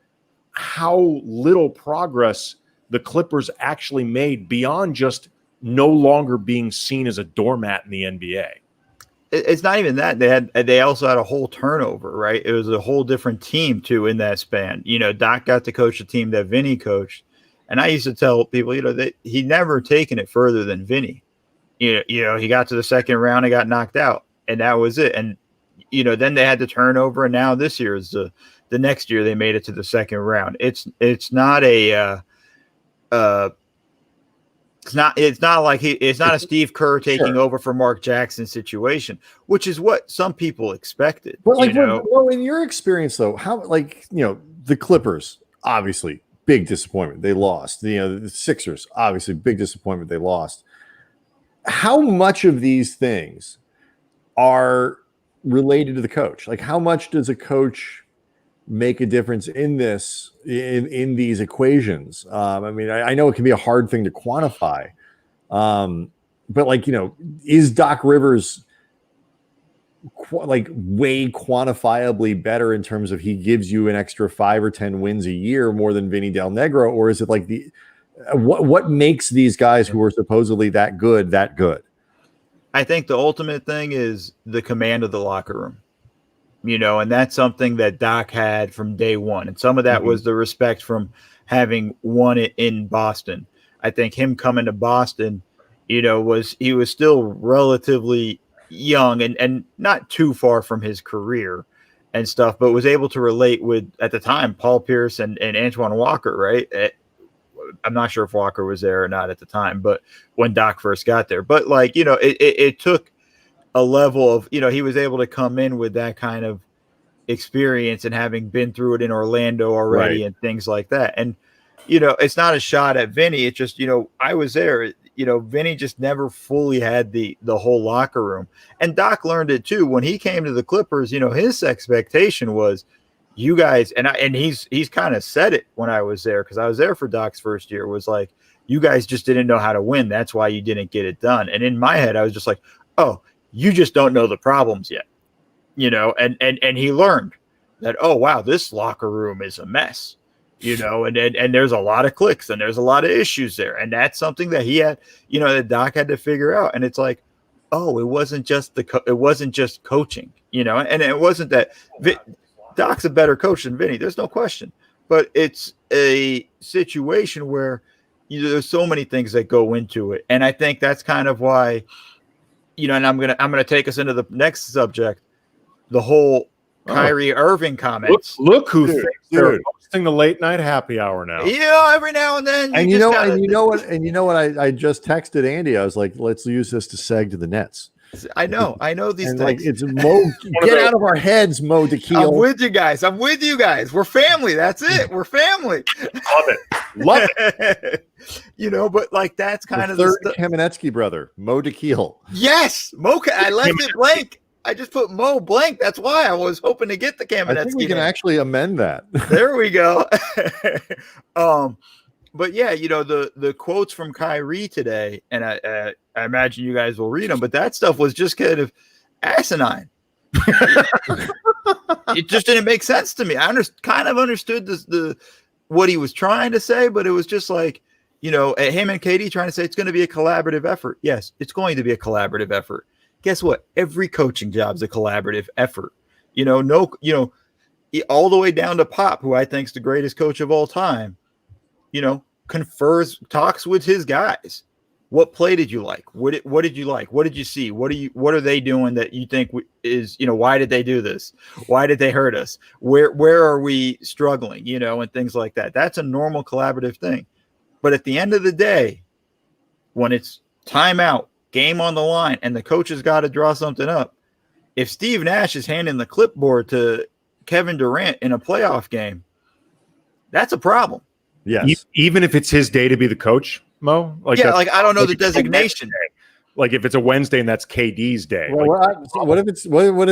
how little progress the Clippers actually made beyond just no longer being seen as a doormat in the NBA. It's not even that. They also had a whole turnover, right? It was a whole different team too in that span. Doc got to coach the team that Vinny coached, and I used to tell people, that he never taken it further than Vinny. He got to the second round and got knocked out, and that was it. And then they had the turnover, and now this year is the next year they made it to the second round. It's not a it's not a Steve Kerr taking over for Mark Jackson situation, which is what some people expected. But well, in your experience though, how the Clippers, obviously big disappointment. They lost. The Sixers, obviously big disappointment. They lost. How much of these things are related to the coach? Like how much does a coach make a difference in this, in these equations? I mean, I know it can be a hard thing to quantify, but is Doc Rivers way quantifiably better in terms of he gives you an extra 5 or 10 wins a year more than Vinny Del Negro, or is it like what makes these guys who are supposedly that good? I think the ultimate thing is the command of the locker room. And that's something that Doc had from day one. And some of that was the respect from having won it in Boston. I think him coming to Boston, he was still relatively young and not too far from his career and stuff, but was able to relate with, at the time, Paul Pierce and Antoine Walker, right? I'm not sure if Walker was there or not at the time, but when Doc first got there. But it took a level of, he was able to come in with that kind of experience and having been through it in Orlando already, right, and things like that. And, it's not a shot at Vinny. It's just, I was there, Vinny just never fully had the whole locker room. And Doc learned it too. When he came to the Clippers, his expectation was you guys, and he's kind of said it when I was there, because I was there for Doc's first year, was like, you guys just didn't know how to win. That's why you didn't get it done. And in my head, I was just like, oh, you just don't know the problems yet, and he learned that, oh, wow, this locker room is a mess, and there's a lot of cliques and there's a lot of issues there. And that's something that he had, that Doc had to figure out. And it's like, oh, it wasn't just coaching, and it wasn't that Doc's a better coach than Vinny. There's no question, but it's a situation where there's so many things that go into it. And I think that's kind of why, and I'm gonna take us into the next subject, the whole Kyrie Irving comments. Look who thinks they're hosting the late night happy hour now. Every now and then. And you know what? I just texted Andy. I was like, let's use this to seg to the Nets. I know these things. Like, it's Mo. Get out of our heads, Mo Dakhil. I'm with you guys. We're family. That's it. We're family. Love it. But like, that's kind of the third Kamenetzky brother, Mo Dakhil. Yes, Mo. I left it blank. I just put Mo blank. That's why I was hoping to get the Kamenetzky. I think we can actually amend that. There we go. But yeah, the quotes from Kyrie today, and I imagine you guys will read them, but that stuff was just kind of asinine. It just didn't make sense to me. I kind of understood what he was trying to say, but it was just like, him and Katie trying to say it's going to be a collaborative effort. Yes, it's going to be a collaborative effort. Guess what? Every coaching job's a collaborative effort. All the way down to Pop, who I think is the greatest coach of all time. Talks with his guys. What play did you like? What did you like? What did you see? What are they doing that you think is, why did they do this? Why did they hurt us? Where are we struggling? And things like that. That's a normal collaborative thing. But at the end of the day, when it's timeout, game on the line, and the coach has got to draw something up, if Steve Nash is handing the clipboard to Kevin Durant in a playoff game, that's a problem. Yes. Even if it's his day to be the coach, Mo? I don't know the designation. Like if it's a Wednesday and that's KD's day. Well, like, what if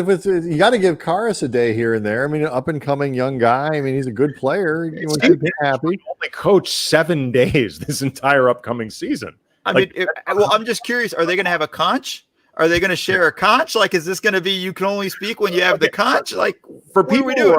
it's you got to give Karas a day here and there? I mean, an up and coming young guy. I mean, he's a good player. You want to keep him happy. Only coach 7 days this entire upcoming season. I mean, I'm just curious. Are they going to have a conch? Are they going to share a conch? Like, is this going to be you can only speak when you have the conch? Like, for people who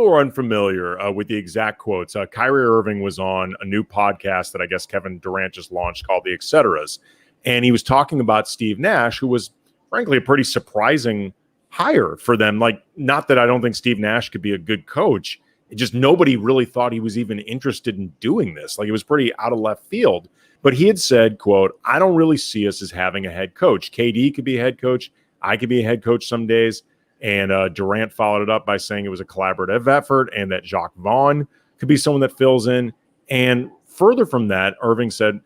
are unfamiliar with the exact quotes, Kyrie Irving was on a new podcast that I guess Kevin Durant just launched called The Etceteras. And he was talking about Steve Nash, who was frankly a pretty surprising hire for them. Like, not that I don't think Steve Nash could be a good coach. It just nobody really thought he was even interested in doing this. Like, it was pretty out of left field. But he had said, quote, I don't really see us as having a head coach. KD could be a head coach. I could be a head coach some days. And Durant followed it up by saying it was a collaborative effort and that Jacques Vaughn could be someone that fills in. And further from that, Irving said,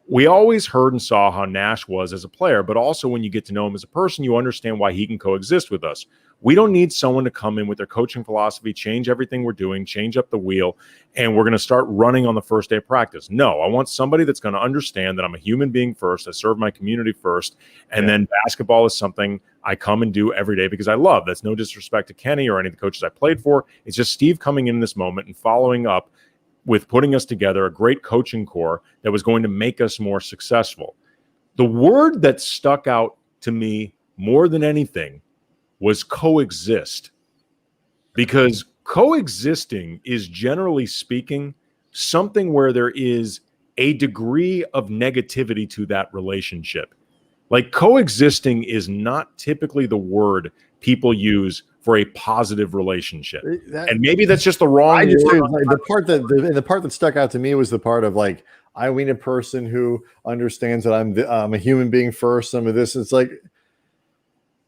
we always heard and saw how Nash was as a player, but also when you get to know him as a person, you understand why he can coexist with us. We don't need someone to come in with their coaching philosophy, change everything we're doing, change up the wheel, and we're going to start running on the first day of practice. No, I want somebody that's going to understand that I'm a human being first, I serve my community first, and then basketball is something I come and do every day because I love. That's no disrespect to Kenny or any of the coaches I played for. It's just Steve coming in this moment and following up with putting us together, a great coaching core that was going to make us more successful. The word that stuck out to me more than anything was coexist, because coexisting is, generally speaking, something where there is a degree of negativity to that relationship. Like, coexisting is not typically the word people use for a positive relationship, and maybe that's just the wrong. Like, the part that stuck out to me was the part of like, I mean, a person who understands that I'm a human being first. Some of this, it's like,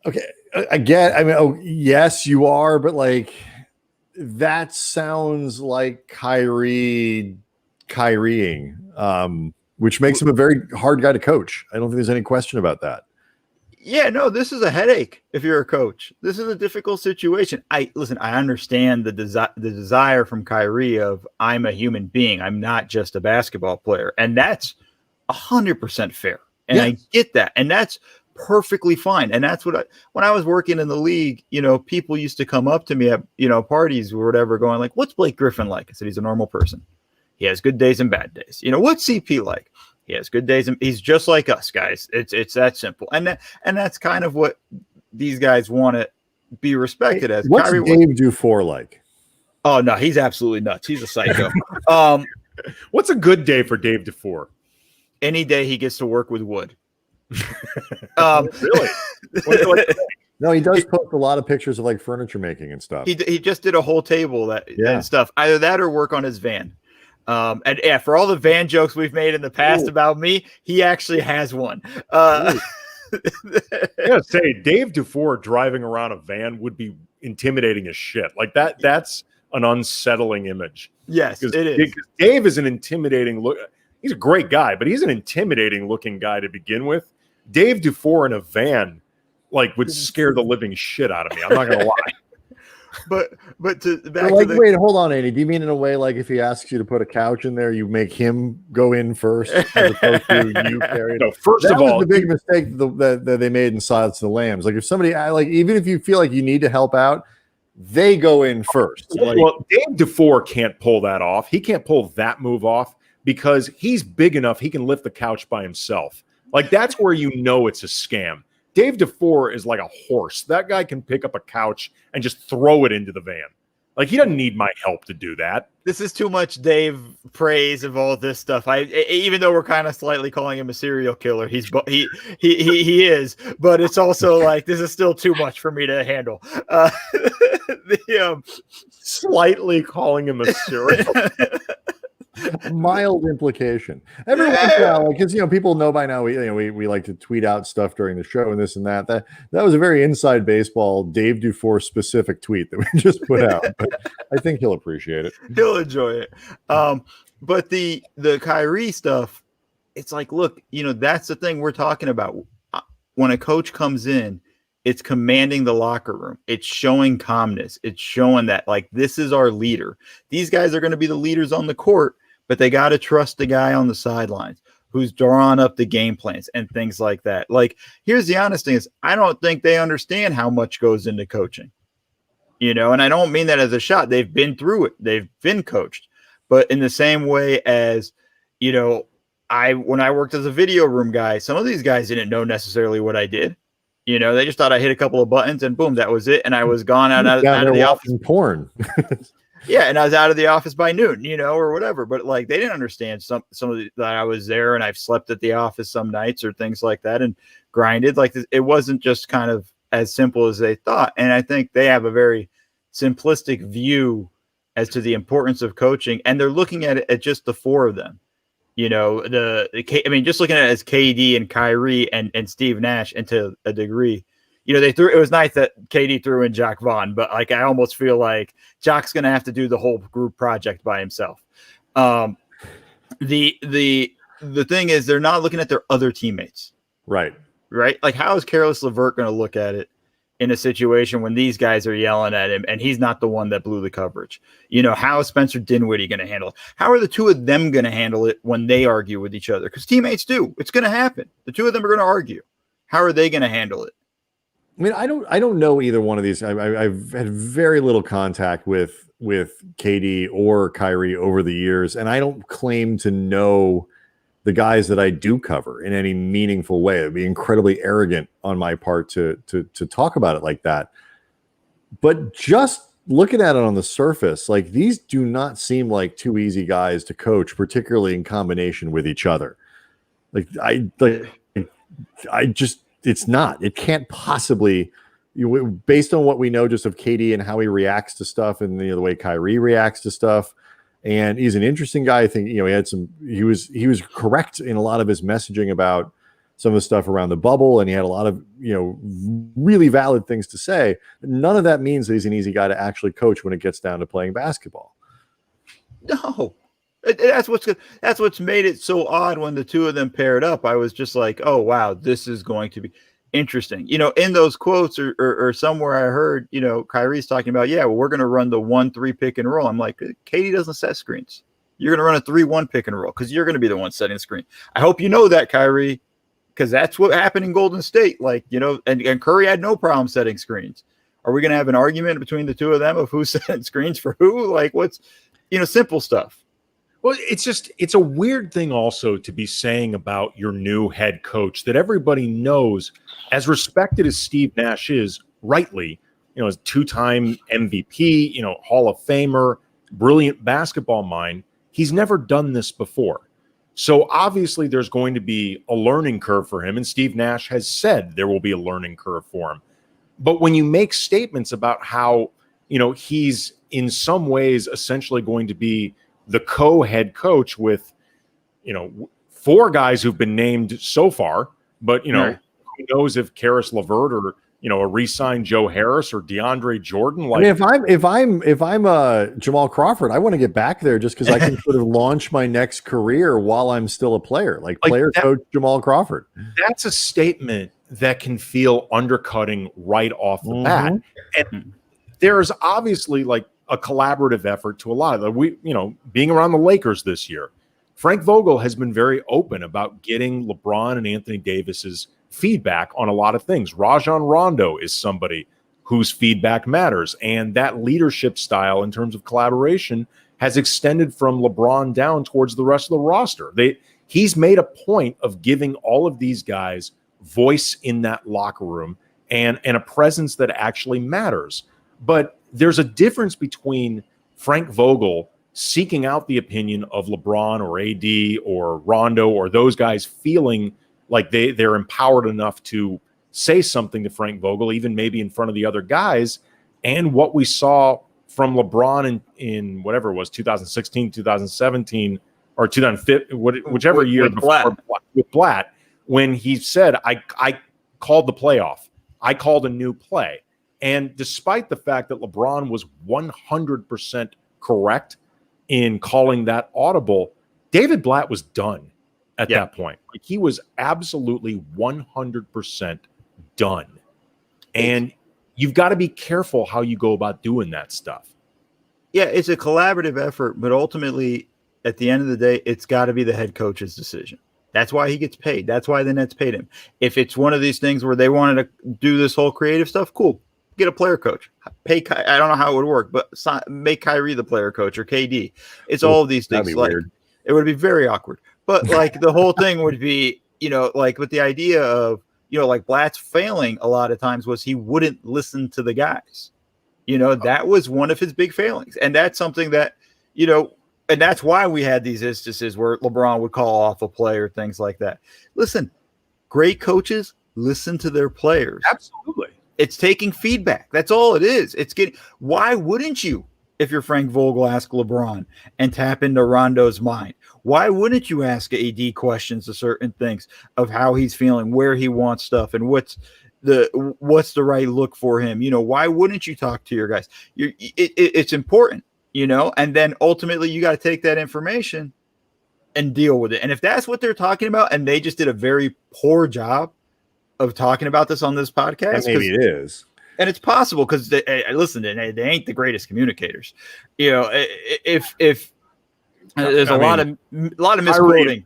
okay, I get. I mean, oh yes, you are, but like, that sounds like Kyrieing, which makes him a very hard guy to coach. I don't think there's any question about that. Yeah, no, this is a headache if you're a coach. This is a difficult situation. I understand the desire from Kyrie of I'm a human being. I'm not just a basketball player. And that's 100% fair. And I get that. And that's perfectly fine. And that's what when I was working in the league, people used to come up to me at, parties or whatever going like, what's Blake Griffin like? I said, he's a normal person. He has good days and bad days. What's CP like? He has good days, and he's just like us, guys. It's that simple, and that's kind of what these guys want to be respected as. What's Dave Dufour like? Oh no, he's absolutely nuts. He's a psycho. What's a good day for Dave Dufour? Any day he gets to work with wood. Really? No, he does post a lot of pictures of like furniture making and stuff. He just did a whole table and stuff. Either that or work on his van. And yeah, for all the van jokes we've made in the past about me, he actually has one. I gotta say, Dave Dufour driving around a van would be intimidating as shit. Like that's an unsettling image. Yes, it is. Dave is an intimidating look. He's a great guy, but he's an intimidating looking guy to begin with. Dave Dufour in a van, like, would scare the living shit out of me. I'm not gonna lie. But wait, hold on, Andy. Do you mean in a way like if he asks you to put a couch in there, you make him go in first as opposed to you carry it? No, first of all, the big mistake that they made in Silence of the Lambs. Like if somebody even if you feel like you need to help out, they go in first. Well, Dave Dufour can't pull that off. He can't pull that move off because he's big enough he can lift the couch by himself. Like that's where it's a scam. Dave Dufour is like a horse. That guy can pick up a couch and just throw it into the van. Like he doesn't need my help to do that. This is too much Dave praise of all this stuff. Even though we're kind of slightly calling him a serial killer, he is. But it's also like this is still too much for me to handle. Slightly calling him a serial killer. Mild implication. Every once in a while, because people know by now we like to tweet out stuff during the show and this and that. That was a very inside baseball Dave Dufour specific tweet that we just put out. But I think he'll appreciate it. He'll enjoy it. But the Kyrie stuff, it's like, look, that's the thing we're talking about. When a coach comes in, it's commanding the locker room. It's showing calmness. It's showing that like this is our leader. These guys are going to be the leaders on the court, but they got to trust the guy on the sidelines. who's drawn up the game plans and things like that. Like, here's the honest thing is I don't think they understand how much goes into coaching, and I don't mean that as a shot. They've been through it. They've been coached. But in the same way as, when I worked as a video room guy, some of these guys didn't know necessarily what I did. They just thought I hit a couple of buttons and boom, that was it. And I was gone out of the office. Porn. Yeah, and I was out of the office by noon, or whatever. But like they didn't understand some of that I was there and I've slept at the office some nights or things like that and grinded. Like it wasn't just kind of as simple as they thought. And I think they have a very simplistic view as to the importance of coaching, and they're looking at it at just the four of them. Just looking at it as KD and Kyrie and Steve Nash, and to a degree. It was nice that KD threw in Jacques Vaughn, but like I almost feel like Jacques going to have to do the whole group project by himself. The thing is, they're not looking at their other teammates. Right. Like, how is Careless LeVert going to look at it in a situation when these guys are yelling at him and he's not the one that blew the coverage? How is Spencer Dinwiddie going to handle it? How are the two of them going to handle it when they argue with each other? Because teammates do. It's going to happen. The two of them are going to argue. How are they going to handle it? I mean, I don't know either one of these. I've had very little contact with KD or Kyrie over the years, and I don't claim to know the guys that I do cover in any meaningful way. It'd be incredibly arrogant on my part to talk about it like that. But just looking at it on the surface, like these do not seem like two easy guys to coach, particularly in combination with each other. It's not. It can't possibly, based on what we know just of KD and how he reacts to stuff, and the way Kyrie reacts to stuff. And he's an interesting guy. I think he was correct in a lot of his messaging about some of the stuff around the bubble, and he had a lot of really valid things to say. None of that means that he's an easy guy to actually coach when it gets down to playing basketball. No. That's what's made it so odd when the two of them paired up. I was just like, oh wow, this is going to be interesting. In those quotes or somewhere I heard, Kyrie's talking about, we're going to run the 1-3 pick and roll. I'm like, Katie doesn't set screens. You're going to run a 3-1 pick and roll because you're going to be the one setting the screen. I hope you know that, Kyrie, because that's what happened in Golden State. Like, and Curry had no problem setting screens. Are we going to have an argument between the two of them of who's setting screens for who? Like, what's, simple stuff. Well, it's a weird thing also to be saying about your new head coach that everybody knows, as respected as Steve Nash is, rightly, as two-time MVP, Hall of Famer, brilliant basketball mind, he's never done this before. So obviously there's going to be a learning curve for him, and Steve Nash has said there will be a learning curve for him. But when you make statements about how, he's in some ways essentially going to be the co-head coach with, four guys who've been named so far, but, right. Who knows if Karis LeVert or, a re-signed Joe Harris or DeAndre Jordan. Like, if I'm Jamal Crawford, I want to get back there just because I can sort of launch my next career while I'm still a player, like player coach Jamal Crawford. That's a statement that can feel undercutting right off the bat. And there's obviously like a collaborative effort to a lot of the, being around the Lakers this year. Frank Vogel has been very open about getting LeBron and Anthony Davis's feedback on a lot of things. Rajon Rondo is somebody whose feedback matters. And that leadership style in terms of collaboration has extended from LeBron down towards the rest of the roster. He's made a point of giving all of these guys voice in that locker room and a presence that actually matters. But there's a difference between Frank Vogel seeking out the opinion of LeBron or AD or Rondo or those guys feeling like they're empowered enough to say something to Frank Vogel, even maybe in front of the other guys, and what we saw from LeBron in whatever it was, 2016, 2017, or 2015, whichever year before with Blatt, when he said, I called the playoff. I called a new play. And despite the fact that LeBron was 100% correct in calling that audible, David Blatt was done at that point. Like, he was absolutely 100% done. And you've got to be careful how you go about doing that stuff. Yeah, it's a collaborative effort, but ultimately, at the end of the day, it's got to be the head coach's decision. That's why he gets paid. That's why the Nets paid him. If it's one of these things where they wanted to do this whole creative stuff, cool. Get a player coach. I don't know how it would work, but make Kyrie the player coach or KD. It's all of these things. That'd be like weird. It would be very awkward. But like the whole thing would be, like with the idea of, like Blatt's failing a lot of times was he wouldn't listen to the guys. That was one of his big failings. And that's something that, and that's why we had these instances where LeBron would call off a player, things like that. Listen, great coaches listen to their players. Absolutely. It's taking feedback. That's all it is. Why wouldn't you, if you're Frank Vogel, ask LeBron and tap into Rondo's mind? Why wouldn't you ask AD questions of certain things of how he's feeling, where he wants stuff, and what's the right look for him? Why wouldn't you talk to your guys? It's important, and then ultimately you got to take that information and deal with it. And if that's what they're talking about, and they just did a very poor job of talking about this on this podcast, and maybe it is, and it's possible because they ain't the greatest communicators. If there's a lot of misquoting,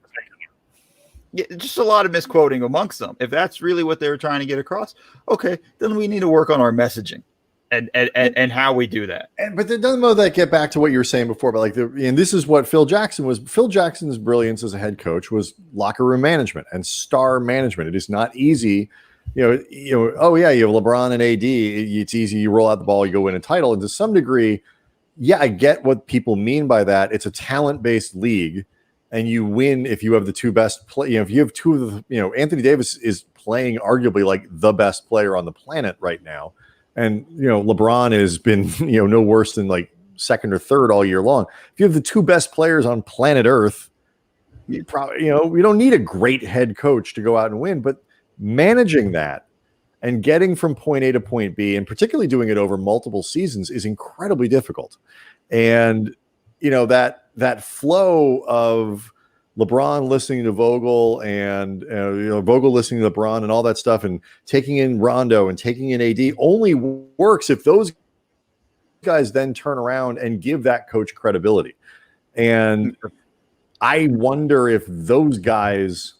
just a lot of misquoting amongst them. If that's really what they were trying to get across, okay, then we need to work on our messaging and how we do that. But it doesn't know that get back to what you were saying before, but and this is what Phil Jackson was. Phil Jackson's brilliance as a head coach was locker room management and star management. It is not easy, oh yeah, you have LeBron and AD. It's easy. You roll out the ball, you go win a title. And to some degree, yeah, I get what people mean by that. It's a talent-based league, and you win if you have the two best play. If you have two of the, Anthony Davis is playing arguably like the best player on the planet right now. And, LeBron has been, no worse than like second or third all year long. If you have the two best players on planet Earth, you probably, we don't need a great head coach to go out and win, but managing that and getting from point A to point B, and particularly doing it over multiple seasons, is incredibly difficult. And, that flow of LeBron listening to Vogel and Vogel listening to LeBron and all that stuff, and taking in Rondo and taking in AD only works if those guys then turn around and give that coach credibility. And I wonder if those guys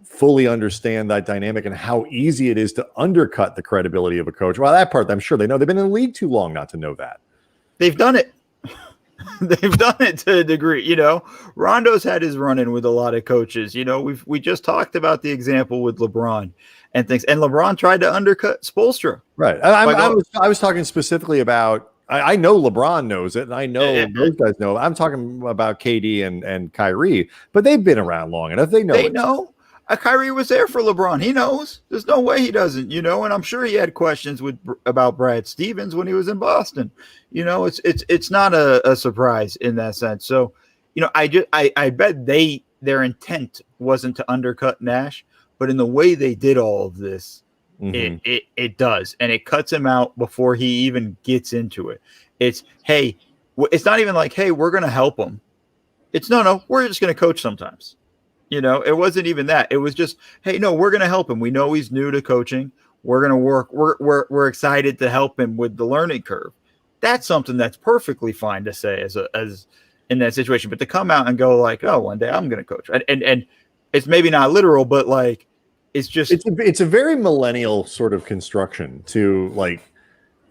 fully understand that dynamic and how easy it is to undercut the credibility of a coach. Well, that part I'm sure they know. They've been in the league too long not to know that. They've done it. They've done it to a degree. Rondo's had his run-in with a lot of coaches. We just talked about the example with LeBron and things, and LeBron tried to undercut Spoelstra. Right. I was talking specifically about. I know LeBron knows it, and I know those guys know. I'm talking about KD and Kyrie, but they've been around long enough. They know. They know. Kyrie was there for LeBron. He knows. There's no way he doesn't, and I'm sure he had questions about Brad Stevens when he was in Boston. It's not a surprise in that sense. So, I bet their intent wasn't to undercut Nash, but in the way they did all of this, it does, and it cuts him out before he even gets into it. It's not even like, hey, we're going to help him. It's no, we're just going to coach sometimes. It wasn't even that. It was just, hey, no, we're going to help him. We know he's new to coaching. We're going to work. We're excited to help him with the learning curve. That's something that's perfectly fine to say as in that situation. But to come out and go like, oh, one day I'm going to coach, and it's maybe not literal, but like it's just it's a very millennial sort of construction to like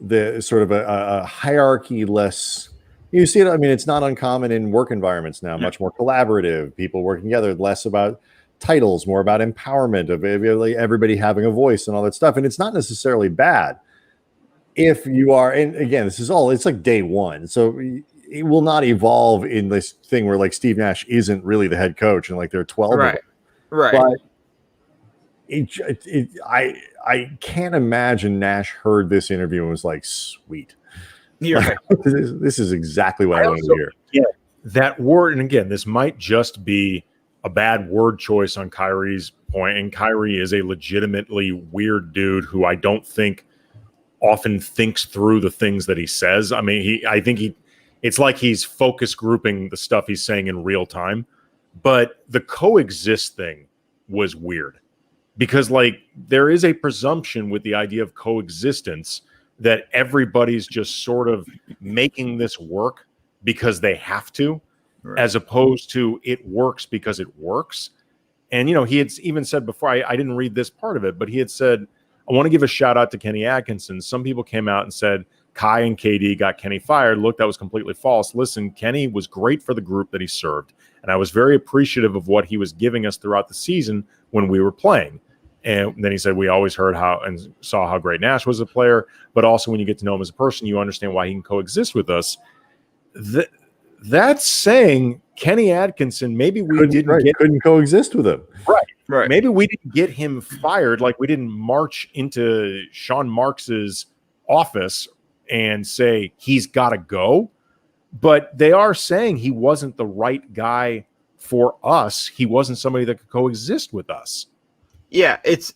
the sort of a hierarchy less. You see it. I mean, it's not uncommon in work environments now. Much more collaborative, people working together, less about titles, more about empowerment of everybody having a voice and all that stuff. And it's not necessarily bad if you are. And again, it's like day one, so it will not evolve in this thing where like Steve Nash isn't really the head coach and like there are 12 right, of them. right. But I can't imagine Nash heard this interview and was like, sweet. Right. This is exactly what I want to hear. Yeah, that word, and again, this might just be a bad word choice on Kyrie's point, and Kyrie is a legitimately weird dude who I don't think often thinks through the things that he says. I mean, it's like he's focus grouping the stuff he's saying in real time. But the coexist thing was weird because, like, there is a presumption with the idea of coexistence that everybody's just sort of making this work because they have to, right, as opposed to it works because it works. And, he had even said before, I didn't read this part of it, but he had said, I want to give a shout out to Kenny Atkinson. Some people came out and said, Kai and KD got Kenny fired. Look, that was completely false. Listen, Kenny was great for the group that he served. And I was very appreciative of what he was giving us throughout the season when we were playing. And then he said, we always heard how and saw how great Nash was a player, but also when you get to know him as a person, you understand why he can coexist with us. That's saying Kenny Atkinson, maybe we couldn't coexist with him. Right. Maybe we didn't get him fired. Like we didn't march into Sean Marks's office and say he's got to go. But they are saying he wasn't the right guy for us. He wasn't somebody that could coexist with us. Yeah, it's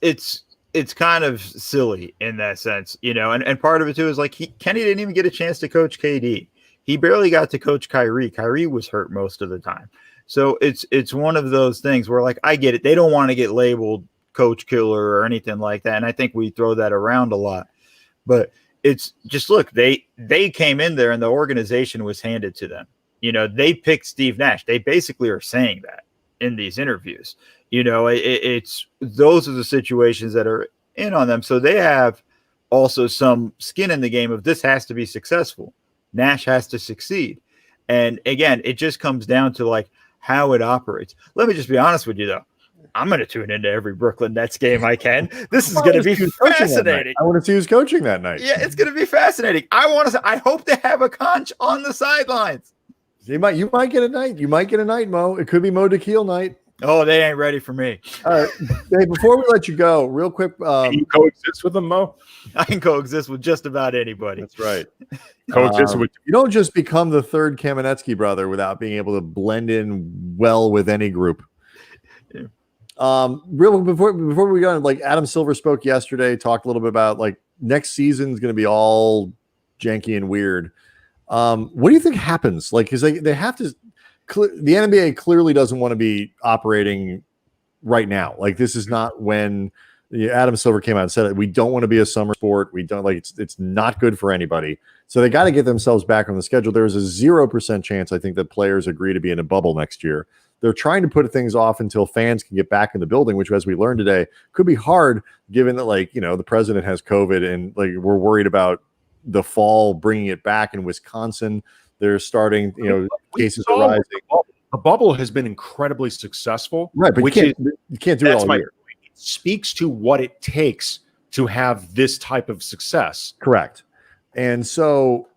kind of silly in that sense, and part of it too is like Kenny didn't even get a chance to coach KD. He barely got to coach Kyrie. Kyrie was hurt most of the time. So it's one of those things where, like, I get it. They don't want to get labeled coach killer or anything like that. And I think we throw that around a lot. But it's just, look, they came in there and the organization was handed to them. They picked Steve Nash. They basically are saying that in these interviews. It's those are the situations that are in on them. So they have also some skin in the game of this has to be successful. Nash has to succeed. And again, it just comes down to like how it operates. Let me just be honest with you, though. I'm going to tune into every Brooklyn Nets game I can. This is going to be fascinating. I want to see who's coaching that night. Yeah, it's going to be fascinating. I hope they have a conch on the sidelines. You might get a night. You might get a night, Mo. It could be Mo Dakhil night. Oh, they ain't ready for me. All right. Hey, before we let you go, real quick. Can you coexist with them, Mo? I can coexist with just about anybody. That's right. You don't just become the third Kamenetzky brother without being able to blend in well with any group. Yeah. Real before we go, like Adam Silver spoke yesterday, talked a little bit about like next season is going to be all janky and weird. What do you think happens? Like, because they have to. The NBA clearly doesn't want to be operating right now. Like, this is not when Adam Silver came out and said it. We don't want to be a summer sport. We don't like it's not good for anybody. So they got to get themselves back on the schedule. There is a 0% chance, I think, that players agree to be in a bubble next year. They're trying to put things off until fans can get back in the building, which, as we learned today, could be hard given that, like, the president has COVID and like we're worried about the fall bringing it back in Wisconsin. They're starting, cases are rising. The bubble has been incredibly successful, right? But you can't do it all year. It speaks to what it takes to have this type of success. Correct. And so,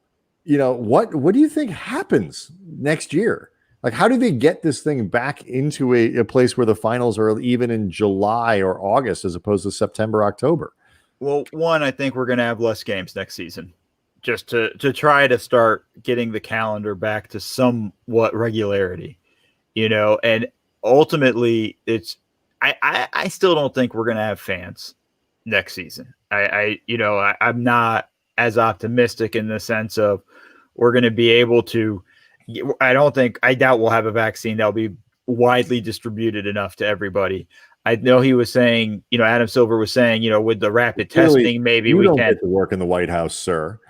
what do you think happens next year? Like, how do they get this thing back into a place where the finals are even in July or August as opposed to September, October? Well, one, I think we're going to have less games next season. Just to try to start getting the calendar back to somewhat regularity, and ultimately I still don't think we're going to have fans next season. I'm not as optimistic in the sense of we're going to be able to, I doubt we'll have a vaccine that'll be widely distributed enough to everybody. I know he was saying, Adam Silver was saying, with the rapid testing, maybe we can get to work in the White House, sir.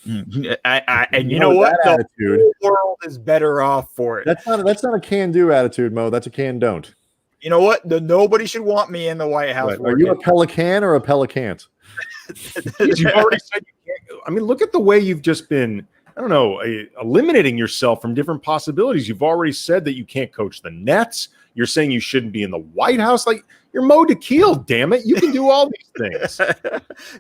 And you know what? The whole world is better off for it. That's not a can-do attitude, Mo. That's a can-don't. You know what? Nobody should want me in the White House. Right. Are you a pelican or a pelicant? You've already said you can't. I mean, look at the way you've just been, eliminating yourself from different possibilities. You've already said that you can't coach the Nets. You're saying you shouldn't be in the White House. Like, you're Mo Dakhil, damn it. You can do all these things.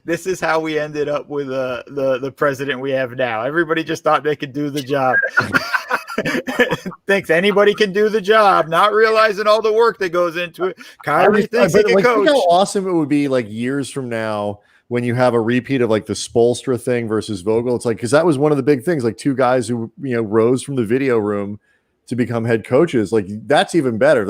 This is how we ended up with the president we have now. Everybody just thought they could do the job. Thinks anybody can do the job, not realizing all the work that goes into it. Kyrie thinks he can coach. Think how awesome it would be like years from now when you have a repeat of like the Spoelstra thing versus Vogel. It's like, because that was one of the big things, like two guys who, rose from the video room to become head coaches. Like, that's even better.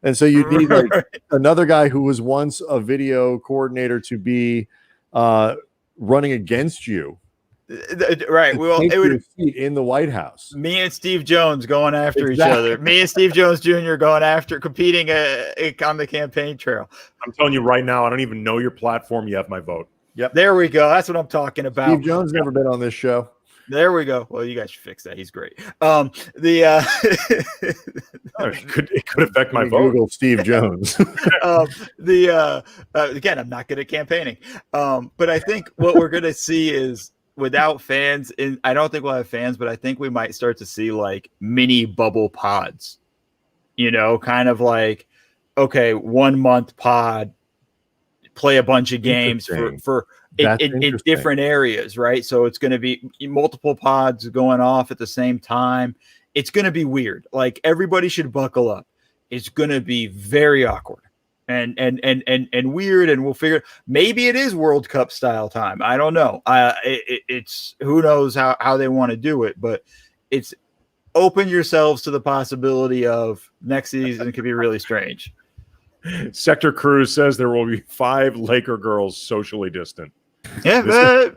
And so you need like another guy who was once a video coordinator to be running against you. Right. Well, it would seat in the White House. Me and Steve Jones going after each other. Me and Steve Jones Jr. competing on the campaign trail. I'm telling you right now, I don't even know your platform. You have my vote. Yep. There we go. That's what I'm talking about. Steve Jones never been on this show. There we go. Well, you guys should fix that. He's great. It could affect my vote. Google Steve Jones. Again, I'm not good at campaigning. But I think what we're going to see is without fans, I don't think we'll have fans, but I think we might start to see like mini bubble pods, kind of like, okay, 1 month pod, play a bunch of games in different areas, right? So it's going to be multiple pods going off at the same time. It's going to be weird. Like everybody should buckle up. It's going to be very awkward and weird. And we'll figure. Maybe it is World Cup style time. I don't know. It's who knows how they want to do it, but it's open yourselves to the possibility of next season could be really strange. Sector Cruz says there will be 5 Laker girls socially distant. Yeah, living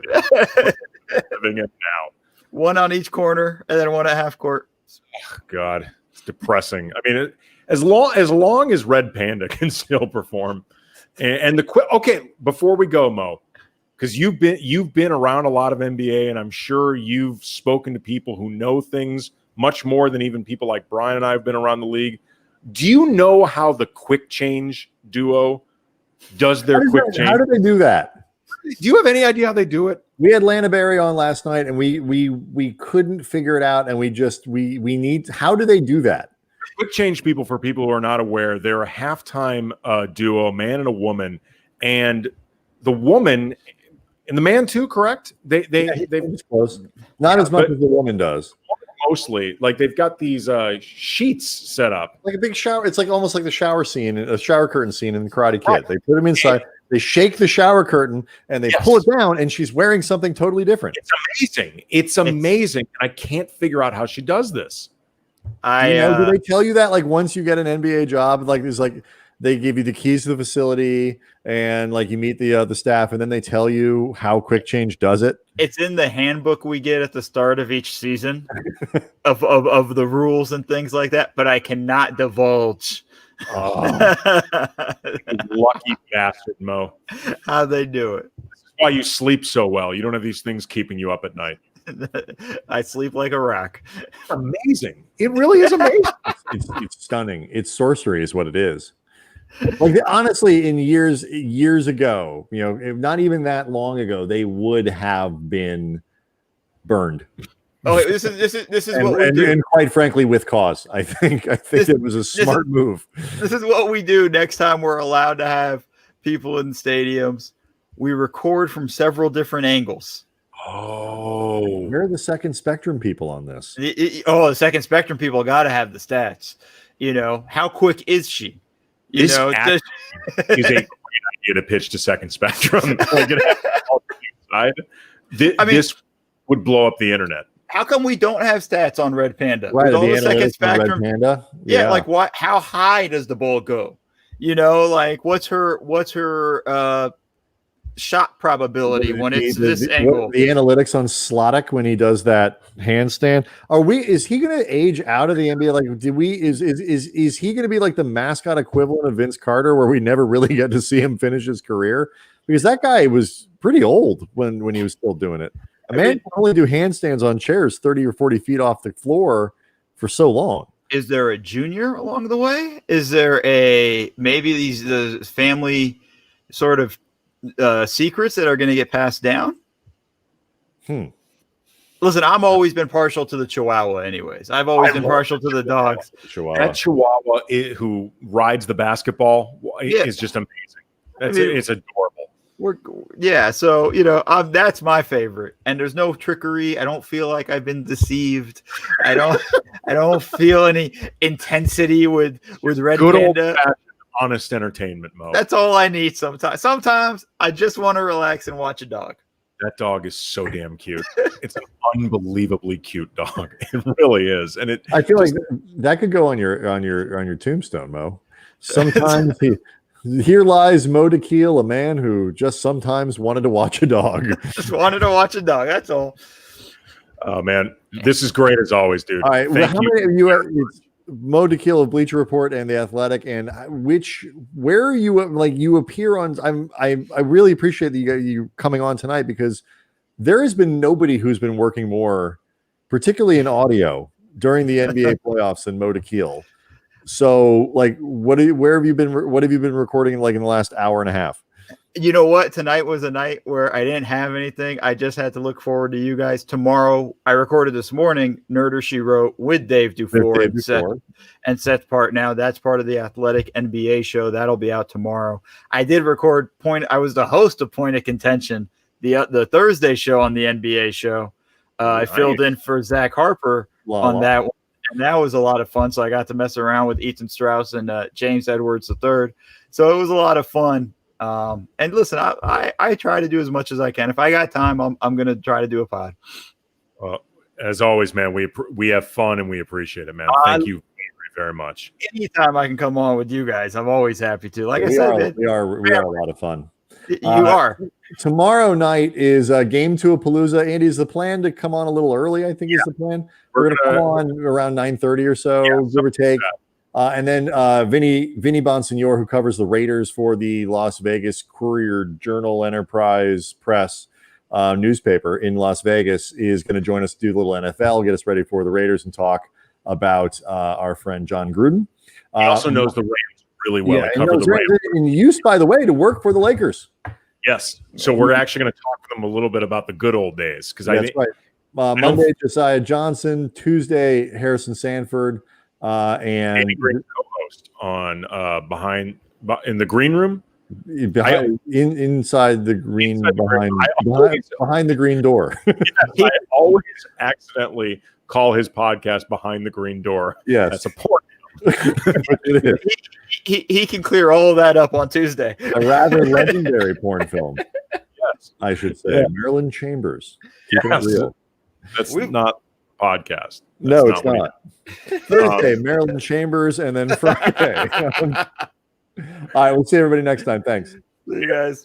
it now. 1 on each corner and then 1 at half court. Oh, God, it's depressing. I mean, as long as Red Panda can still perform, and okay. Before we go, Mo, because you've been around a lot of NBA, and I'm sure you've spoken to people who know things much more than even people like Brian and I have been around the league. Do you know how the quick change duo does their quick change? How do they do that? Do you have any idea how they do it? We had Lana Berry on last night, and we couldn't figure it out, and we need. How do they do that? Quick change people, for people who are not aware, they're a halftime duo, man and a woman, and the woman and the man too. Correct? They close. Not as much as the woman does. Mostly, like they've got these sheets set up, like a big shower. It's like almost like the shower scene, a shower curtain scene in the Karate Kid. Right. They put them inside. They shake the shower curtain and they pull it down, and she's wearing something totally different. It's amazing. It's amazing. And I can't figure out how she does this. Do they tell you that like once you get an NBA job, like there's like they give you the keys to the facility and like you meet the staff, and then they tell you how Quick Change does it? It's in the handbook we get at the start of each season of the rules and things like that, but I cannot divulge. Oh, lucky bastard, Mo. How they do it. This is why you sleep so well. You don't have these things keeping you up at night. I sleep like a rock. It's amazing. It really is amazing. It's stunning. It's sorcery is what it is. Like honestly, in years ago, not even that long ago, they would have been burned. Oh, this is what we do. And quite frankly, with cause. I think it was a smart move. This is what we do next time we're allowed to have people in stadiums. We record from several different angles. Oh, where are the Second Spectrum people on this? The Second Spectrum people got to have the stats. How quick is she? Is a great idea to pitch to Second Spectrum. This would blow up the internet. How come we don't have stats on Red Panda? Right, all the Second Spectrum. Red Panda? Yeah, like what? How high does the ball go? Like what's her shot probability when it's this angle? The analytics on Slottick when he does that handstand. Is he going to age out of the NBA? Like, is he going to be like the mascot equivalent of Vince Carter, where we never really get to see him finish his career? Because that guy was pretty old when he was still doing it. A man can only do handstands on chairs 30 or 40 feet off the floor for so long. Is there a junior along the way? Is there maybe the family sort of secrets that are going to get passed down? Listen, I've always been partial to the Chihuahua anyways. I've always been partial to the dogs. That Chihuahua who rides the basketball is just amazing. It's adorable. So that's my favorite, and there's no trickery. I don't feel like I've been deceived. I don't feel any intensity with Red Panda. Honest entertainment, Mo. That's all I need sometimes I just want to relax and watch a dog. That dog is so damn cute. It's an unbelievably cute dog. It really is. And I feel like that could go on your tombstone, Mo. Sometimes here lies Mo Dakhil, a man who just sometimes wanted to watch a dog. Just wanted to watch a dog. That's all. Oh man, this is great as always, dude. All right, how many of you are Mo Dakhil of Bleacher Report and The Athletic, and where are you? Like, you appear on. I really appreciate you coming on tonight, because there has been nobody who's been working more, particularly in audio, during the NBA playoffs than Mo Dakhil. So, like, what have you been recording like in the last hour and a half? You know what? Tonight was a night where I didn't have anything. I just had to look forward to you guys. Tomorrow, I recorded this morning, Nerder She Wrote with Dave Dufour and Seth Part. Now that's part of the Athletic NBA show. That'll be out tomorrow. I did record I was the host of Point of Contention, the Thursday show on the NBA show. I filled in for Zach Harper on that one. And that was a lot of fun. So I got to mess around with Ethan Strauss and James Edwards III. So it was a lot of fun. And listen, I try to do as much as I can. If I got time, I'm going to try to do a pod. As always, man, we have fun and we appreciate it, man. Thank you very much. Anytime I can come on with you guys, I'm always happy to. Like I said, we are a lot of fun. You are. Tomorrow night is Game 2 of Palooza. Andy, is the plan to come on a little early? I think is the plan. We're going to come on around 9:30 or so, give or take. And then Vinny Bonsignor, who covers the Raiders for the Las Vegas Courier-Journal Enterprise Press newspaper in Las Vegas, is going to join us to do a little NFL, get us ready for the Raiders, and talk about our friend John Gruden. He also knows the Rams really well. Yeah, and used, by the way, to work for the Lakers. Yes. So we're actually going to talk to them a little bit about the good old days. Because that's right. Monday, Josiah Johnson. Tuesday, Harrison Sanford. And great co-host on in the green room. Inside the green, behind the green door. Yes, I always accidentally call his podcast Behind the Green Door. Yes. That's a porn. It is. He can clear all of that up on Tuesday. A rather legendary porn film. Yes. I should say. Yeah. Marilyn Chambers. Keeping it real. That's not a podcast. No, it's not. Thursday, Marilyn Chambers, and then Friday. All right, we'll see everybody next time. Thanks. See you guys.